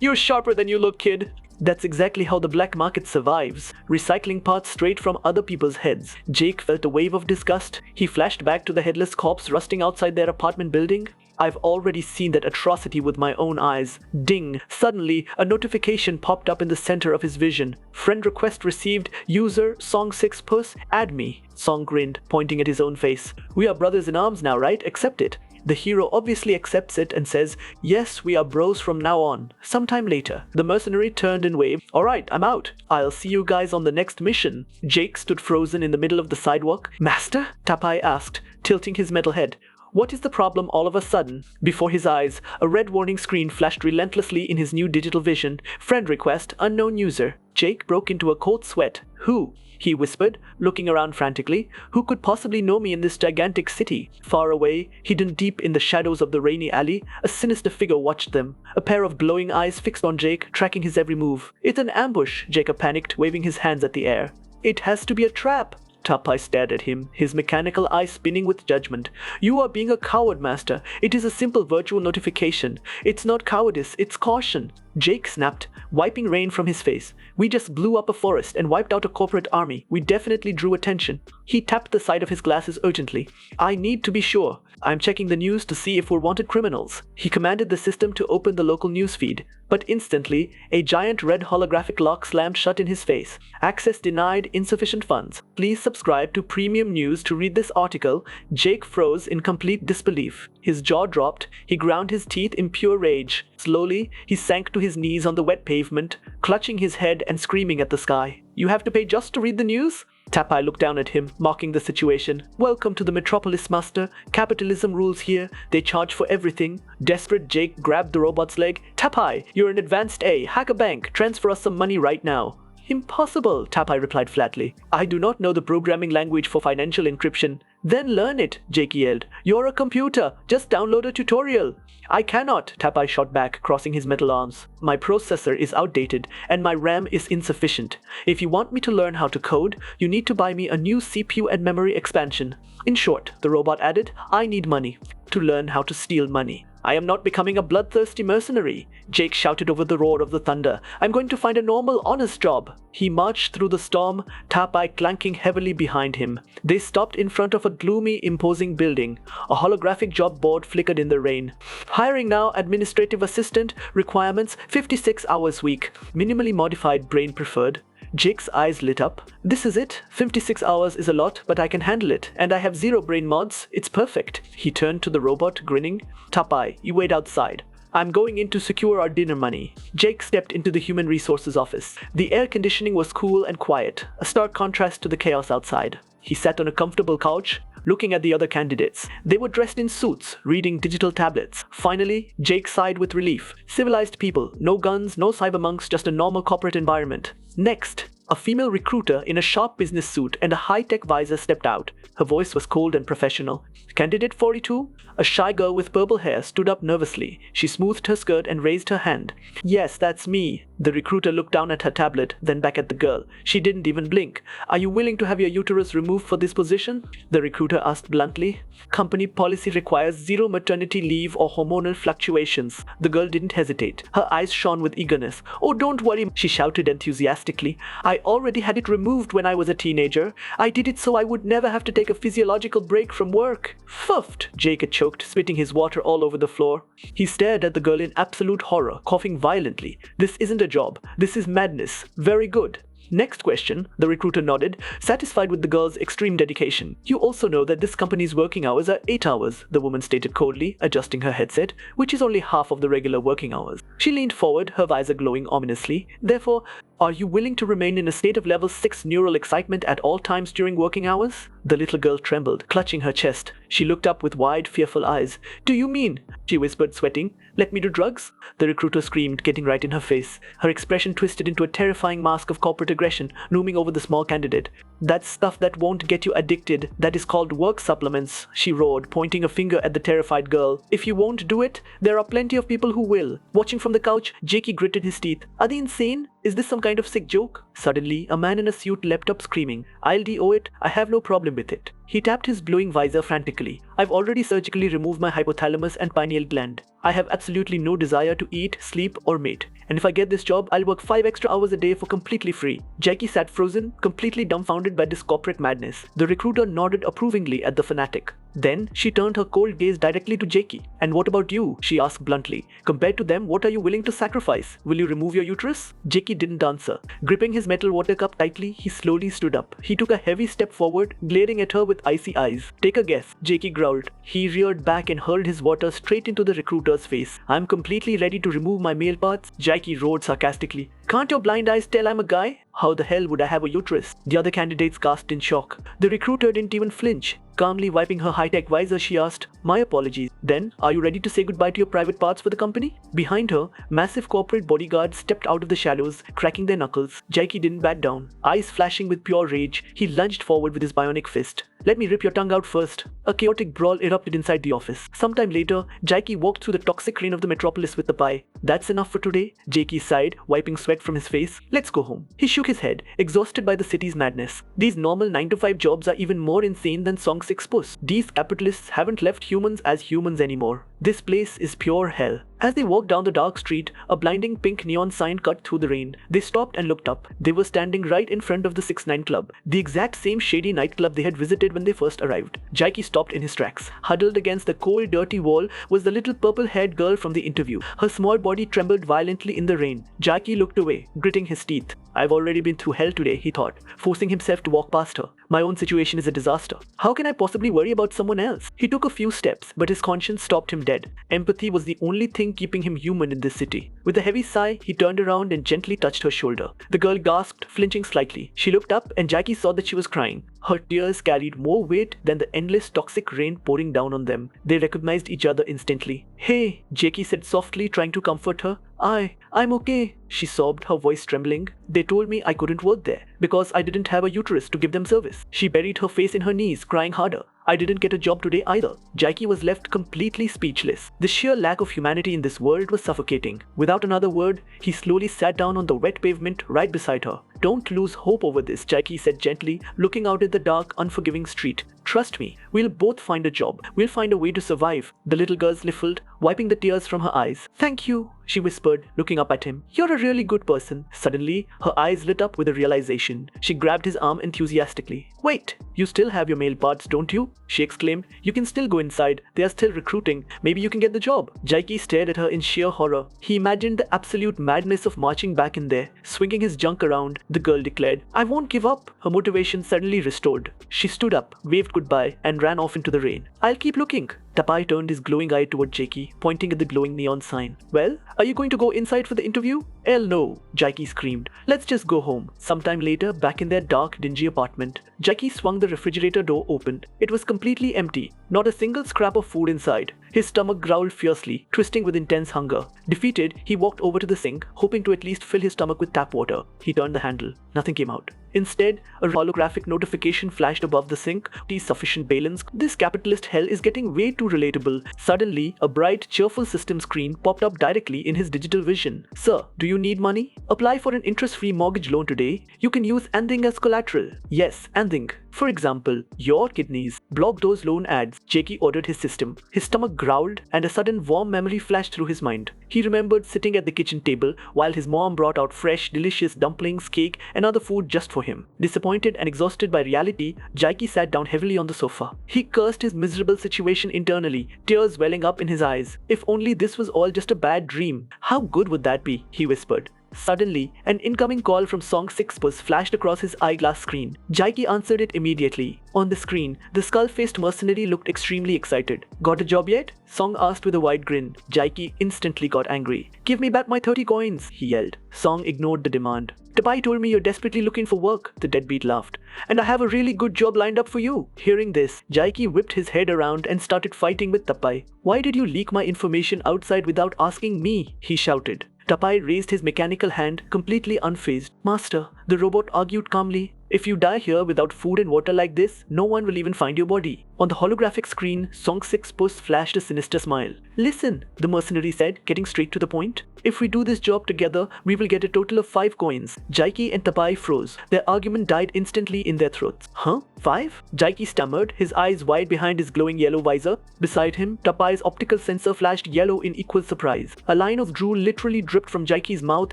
You're sharper than you look, kid. That's exactly how the black market survives, recycling parts straight from other people's heads. Jake felt a wave of disgust. He flashed back to the headless corpse rusting outside their apartment building. I've already seen that atrocity with my own eyes. Ding! Suddenly, a notification popped up in the center of his vision. Friend request received. User Song 6 Puss, add me. Song grinned, pointing at his own face. We are brothers in arms now, right? Accept it. The hero obviously accepts it and says, yes, we are bros from now on. Sometime later, the mercenary turned and waved. Alright, I'm out. I'll see you guys on the next mission. Jake stood frozen in the middle of the sidewalk. Master? Tapai asked, tilting his metal head. What is the problem all of a sudden? Before his eyes, a red warning screen flashed relentlessly in his new digital vision. Friend request, unknown user. Jake broke into a cold sweat. Who? He whispered, looking around frantically. Who could possibly know me in this gigantic city? Far away, hidden deep in the shadows of the rainy alley, a sinister figure watched them. A pair of glowing eyes fixed on Jake, tracking his every move. It's an ambush, Jacob panicked, waving his hands at the air. It has to be a trap. Tapai stared at him, his mechanical eyes spinning with judgment. You are being a coward, Master. It is a simple virtual notification. It's not cowardice, it's caution. Jake snapped, wiping rain from his face. We just blew up a forest and wiped out a corporate army. We definitely drew attention. He tapped the side of his glasses urgently. I need to be sure. I'm checking the news to see if we're wanted criminals. He commanded the system to open the local news feed. But instantly, a giant red holographic lock slammed shut in his face. Access denied, insufficient funds. Please subscribe to Premium News to read this article. Jake froze in complete disbelief. His jaw dropped. He ground his teeth in pure rage. Slowly, he sank to his knees on the wet pavement, clutching his head and screaming at the sky. You have to pay just to read the news? Tapai looked down at him, mocking the situation. Welcome to the metropolis, Master. Capitalism rules here. They charge for everything. Desperate Jake grabbed the robot's leg. Tapai, you're an advanced A. Hack a bank. Transfer us some money right now. Impossible, Tapai replied flatly. I do not know the programming language for financial encryption. Then learn it, Jake yelled. You're a computer. Just download a tutorial. I cannot, Tapai shot back, crossing his metal arms. My processor is outdated, and my RAM is insufficient. If you want me to learn how to code, you need to buy me a new CPU and memory expansion. In short, the robot added, I need money. To learn how to steal money. I am not becoming a bloodthirsty mercenary. Jake shouted over the roar of the thunder. I'm going to find a normal, honest job. He marched through the storm, Tapai clanking heavily behind him. They stopped in front of a gloomy, imposing building. A holographic job board flickered in the rain. Hiring now, administrative assistant, requirements, 56 hours week. Minimally modified, brain preferred. Jake's eyes lit up. This is it. 56 hours is a lot, but I can handle it. And I have 0 brain mods. It's perfect. He turned to the robot, grinning. Tapai, you wait outside. I'm going in to secure our dinner money. Jake stepped into the human resources office. The air conditioning was cool and quiet, a stark contrast to the chaos outside. He sat on a comfortable couch, looking at the other candidates. They were dressed in suits, reading digital tablets. Finally, Jake sighed with relief. Civilized people, no guns, no cybermonks, just a normal corporate environment. Next, a female recruiter in a sharp business suit and a high-tech visor stepped out. Her voice was cold and professional. Candidate 42, a shy girl with purple hair, stood up nervously. She smoothed her skirt and raised her hand. Yes, that's me. The recruiter looked down at her tablet, then back at the girl. She didn't even blink. Are you willing to have your uterus removed for this position? The recruiter asked bluntly. Company policy requires 0 maternity leave or hormonal fluctuations. The girl didn't hesitate. Her eyes shone with eagerness. Oh, don't worry, she shouted enthusiastically. I already had it removed when I was a teenager. I did it so I would never have to take a physiological break from work. Fuffed, Jake choked, spitting his water all over the floor. He stared at the girl in absolute horror, coughing violently. This isn't a job. This is madness. Very good. Next question, the recruiter nodded, satisfied with the girl's extreme dedication. You also know that this company's working hours are 8 hours, the woman stated coldly, adjusting her headset, which is only half of the regular working hours. She leaned forward, her visor glowing ominously. Therefore, are you willing to remain in a state of level 6 neural excitement at all times during working hours? The little girl trembled, clutching her chest. She looked up with wide, fearful eyes. Do you mean? She whispered, sweating. Let me do drugs? The recruiter screamed, getting right in her face. Her expression twisted into a terrifying mask of corporate aggression, looming over the small candidate. That's stuff that won't get you addicted. That is called work supplements, she roared, pointing a finger at the terrified girl. If you won't do it, there are plenty of people who will. Watching from the couch, Jakey gritted his teeth. Are they insane? Is this some kind of sick joke? Suddenly, a man in a suit leapt up screaming. I'll do it. I have no problem with it. He tapped his glowing visor frantically. I've already surgically removed my hypothalamus and pineal gland. I have absolutely no desire to eat, sleep, or mate. And if I get this job, I'll work 5 extra hours a day for completely free. Jackie sat frozen, completely dumbfounded by this corporate madness. The recruiter nodded approvingly at the fanatic. Then, she turned her cold gaze directly to Jackie. And what about you? She asked bluntly. Compared to them, what are you willing to sacrifice? Will you remove your uterus? Jackie didn't answer. Gripping his metal water cup tightly, he slowly stood up. He took a heavy step forward, glaring at her with icy eyes. Take a guess, Jackie growled. He reared back and hurled his water straight into the recruiter's face. I'm completely ready to remove my male parts, Jackie roared sarcastically. Can't your blind eyes tell I'm a guy? How the hell would I have a uterus? The other candidates gasped in shock. The recruiter didn't even flinch. Calmly wiping her high-tech visor, she asked, My apologies. Then, are you ready to say goodbye to your private parts for the company? Behind her, massive corporate bodyguards stepped out of the shadows, cracking their knuckles. Jackie didn't back down. Eyes flashing with pure rage, he lunged forward with his bionic fist. Let me rip your tongue out first. A chaotic brawl erupted inside the office. Sometime later, Jackie walked through the toxic rain of the metropolis with the pie. That's enough for today, Jackie sighed, wiping sweat from his face. Let's go home. He shook his head, exhausted by the city's madness. These normal 9-to-5 jobs are even more insane than songs expose. These capitalists haven't left humans as humans anymore. This place is pure hell. As they walked down the dark street, a blinding pink neon sign cut through the rain. They stopped and looked up. They were standing right in front of the 6-9 Club, the exact same shady nightclub they had visited when they first arrived. Jackie stopped in his tracks. Huddled against the cold, dirty wall was the little purple-haired girl from the interview. Her small body trembled violently in the rain. Jackie looked away, gritting his teeth. I've already been through hell today, he thought, forcing himself to walk past her. My own situation is a disaster. How can I possibly worry about someone else? He took a few steps, but his conscience stopped him dead. Empathy was the only thing keeping him human in this city. With a heavy sigh, he turned around and gently touched her shoulder. The girl gasped, flinching slightly. She looked up and Jackie saw that she was crying. Her tears carried more weight than the endless toxic rain pouring down on them. They recognized each other instantly. Hey, Jackie said softly, trying to comfort her. I'm okay, she sobbed, her voice trembling. They told me I couldn't work there because I didn't have a uterus to give them service. She buried her face in her knees, crying harder. I didn't get a job today either. Jackie was left completely speechless. The sheer lack of humanity in this world was suffocating. Without another word, he slowly sat down on the wet pavement right beside her. Don't lose hope over this, Jackie said gently, looking out at the dark, unforgiving street. Trust me, we'll both find a job. We'll find a way to survive. The little girl sniffled, wiping the tears from her eyes. Thank you, she whispered, looking up at him. You're a really good person. Suddenly, her eyes lit up with a realization. She grabbed his arm enthusiastically. Wait, you still have your male parts, don't you? She exclaimed. You can still go inside. They are still recruiting. Maybe you can get the job. Jackie stared at her in sheer horror. He imagined the absolute madness of marching back in there, swinging his junk around. The girl declared, I won't give up. Her motivation suddenly restored. She stood up, waved goodbye, and ran off into the rain. I'll keep looking. Tapai turned his glowing eye toward Jackie, pointing at the glowing neon sign. Well, are you going to go inside for the interview? Hell no, Jackie screamed. Let's just go home. Sometime later, back in their dark, dingy apartment, Jackie swung the refrigerator door open. It was completely empty, not a single scrap of food inside. His stomach growled fiercely, twisting with intense hunger. Defeated, he walked over to the sink, hoping to at least fill his stomach with tap water. He turned the handle. Nothing came out. Instead, a holographic notification flashed above the sink. Sufficient balance. This capitalist hell is getting way too relatable. Suddenly, a bright, cheerful system screen popped up directly in his digital vision. Sir, do you need money? Apply for an interest-free mortgage loan today. You can use anything as collateral. Yes, anything. For example, your kidneys. Block those loan ads. Jackie ordered his system. His stomach growled and a sudden warm memory flashed through his mind. He remembered sitting at the kitchen table while his mom brought out fresh, delicious dumplings, cake, and other food just for him. Disappointed and exhausted by reality, Jackie sat down heavily on the sofa. He cursed his miserable situation internally, tears welling up in his eyes. If only this was all just a bad dream. How good would that be? He whispered. Suddenly, an incoming call from Song 6 was flashed across his eyeglass screen. Jackie answered it immediately. On the screen, the skull-faced mercenary looked extremely excited. Got a job yet? Song asked with a wide grin. Jackie instantly got angry. Give me back my 30 coins, he yelled. Song ignored the demand. Tapai told me you're desperately looking for work, the deadbeat laughed. And I have a really good job lined up for you. Hearing this, Jackie whipped his head around and started fighting with Tapai. Why did you leak my information outside without asking me? He shouted. Tapai raised his mechanical hand, completely unfazed. Master, the robot argued calmly. If you die here without food and water like this, no one will even find your body. On the holographic screen, Song 6 Puss flashed a sinister smile. Listen, the mercenary said, getting straight to the point. If we do this job together, we will get a total of 5 coins. Jackie and Tapai froze. Their argument died instantly in their throats. Huh? 5? Jackie stammered, his eyes wide behind his glowing yellow visor. Beside him, Tapai's optical sensor flashed yellow in equal surprise. A line of drool literally dripped from Jackie's mouth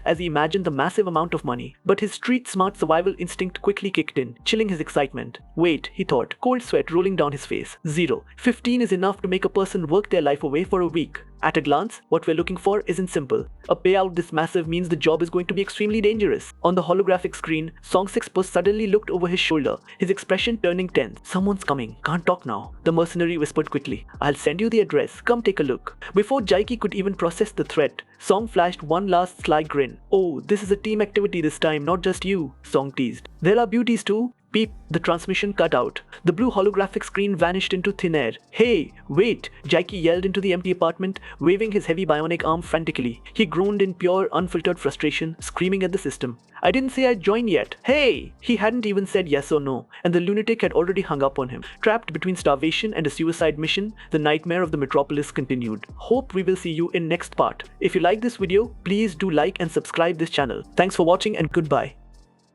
as he imagined the massive amount of money. But his street-smart survival instinct quickly kicked in, chilling his excitement. Wait, he thought, cold sweat rolling down his face. 0. 15 is enough to make a person work their life away for a week. At a glance, what we're looking for isn't simple. A payout this massive means the job is going to be extremely dangerous. On the holographic screen, Song 6 Puss suddenly looked over his shoulder, his expression turning tense. Someone's coming. Can't talk now. The mercenary whispered quickly. I'll send you the address. Come take a look. Before Jackie could even process the threat, Song flashed one last sly grin. Oh, this is a team activity this time, not just you, Song teased. There are beauties too. Beep, the transmission cut out. The blue holographic screen vanished into thin air. Hey, wait! Jackie yelled into the empty apartment, waving his heavy bionic arm frantically. He groaned in pure, unfiltered frustration, screaming at the system. I didn't say I'd join yet. Hey! He hadn't even said yes or no, and the lunatic had already hung up on him. Trapped between starvation and a suicide mission, the nightmare of the metropolis continued. Hope we will see you in next part. If you like this video, please do like and subscribe this channel. Thanks for watching and goodbye.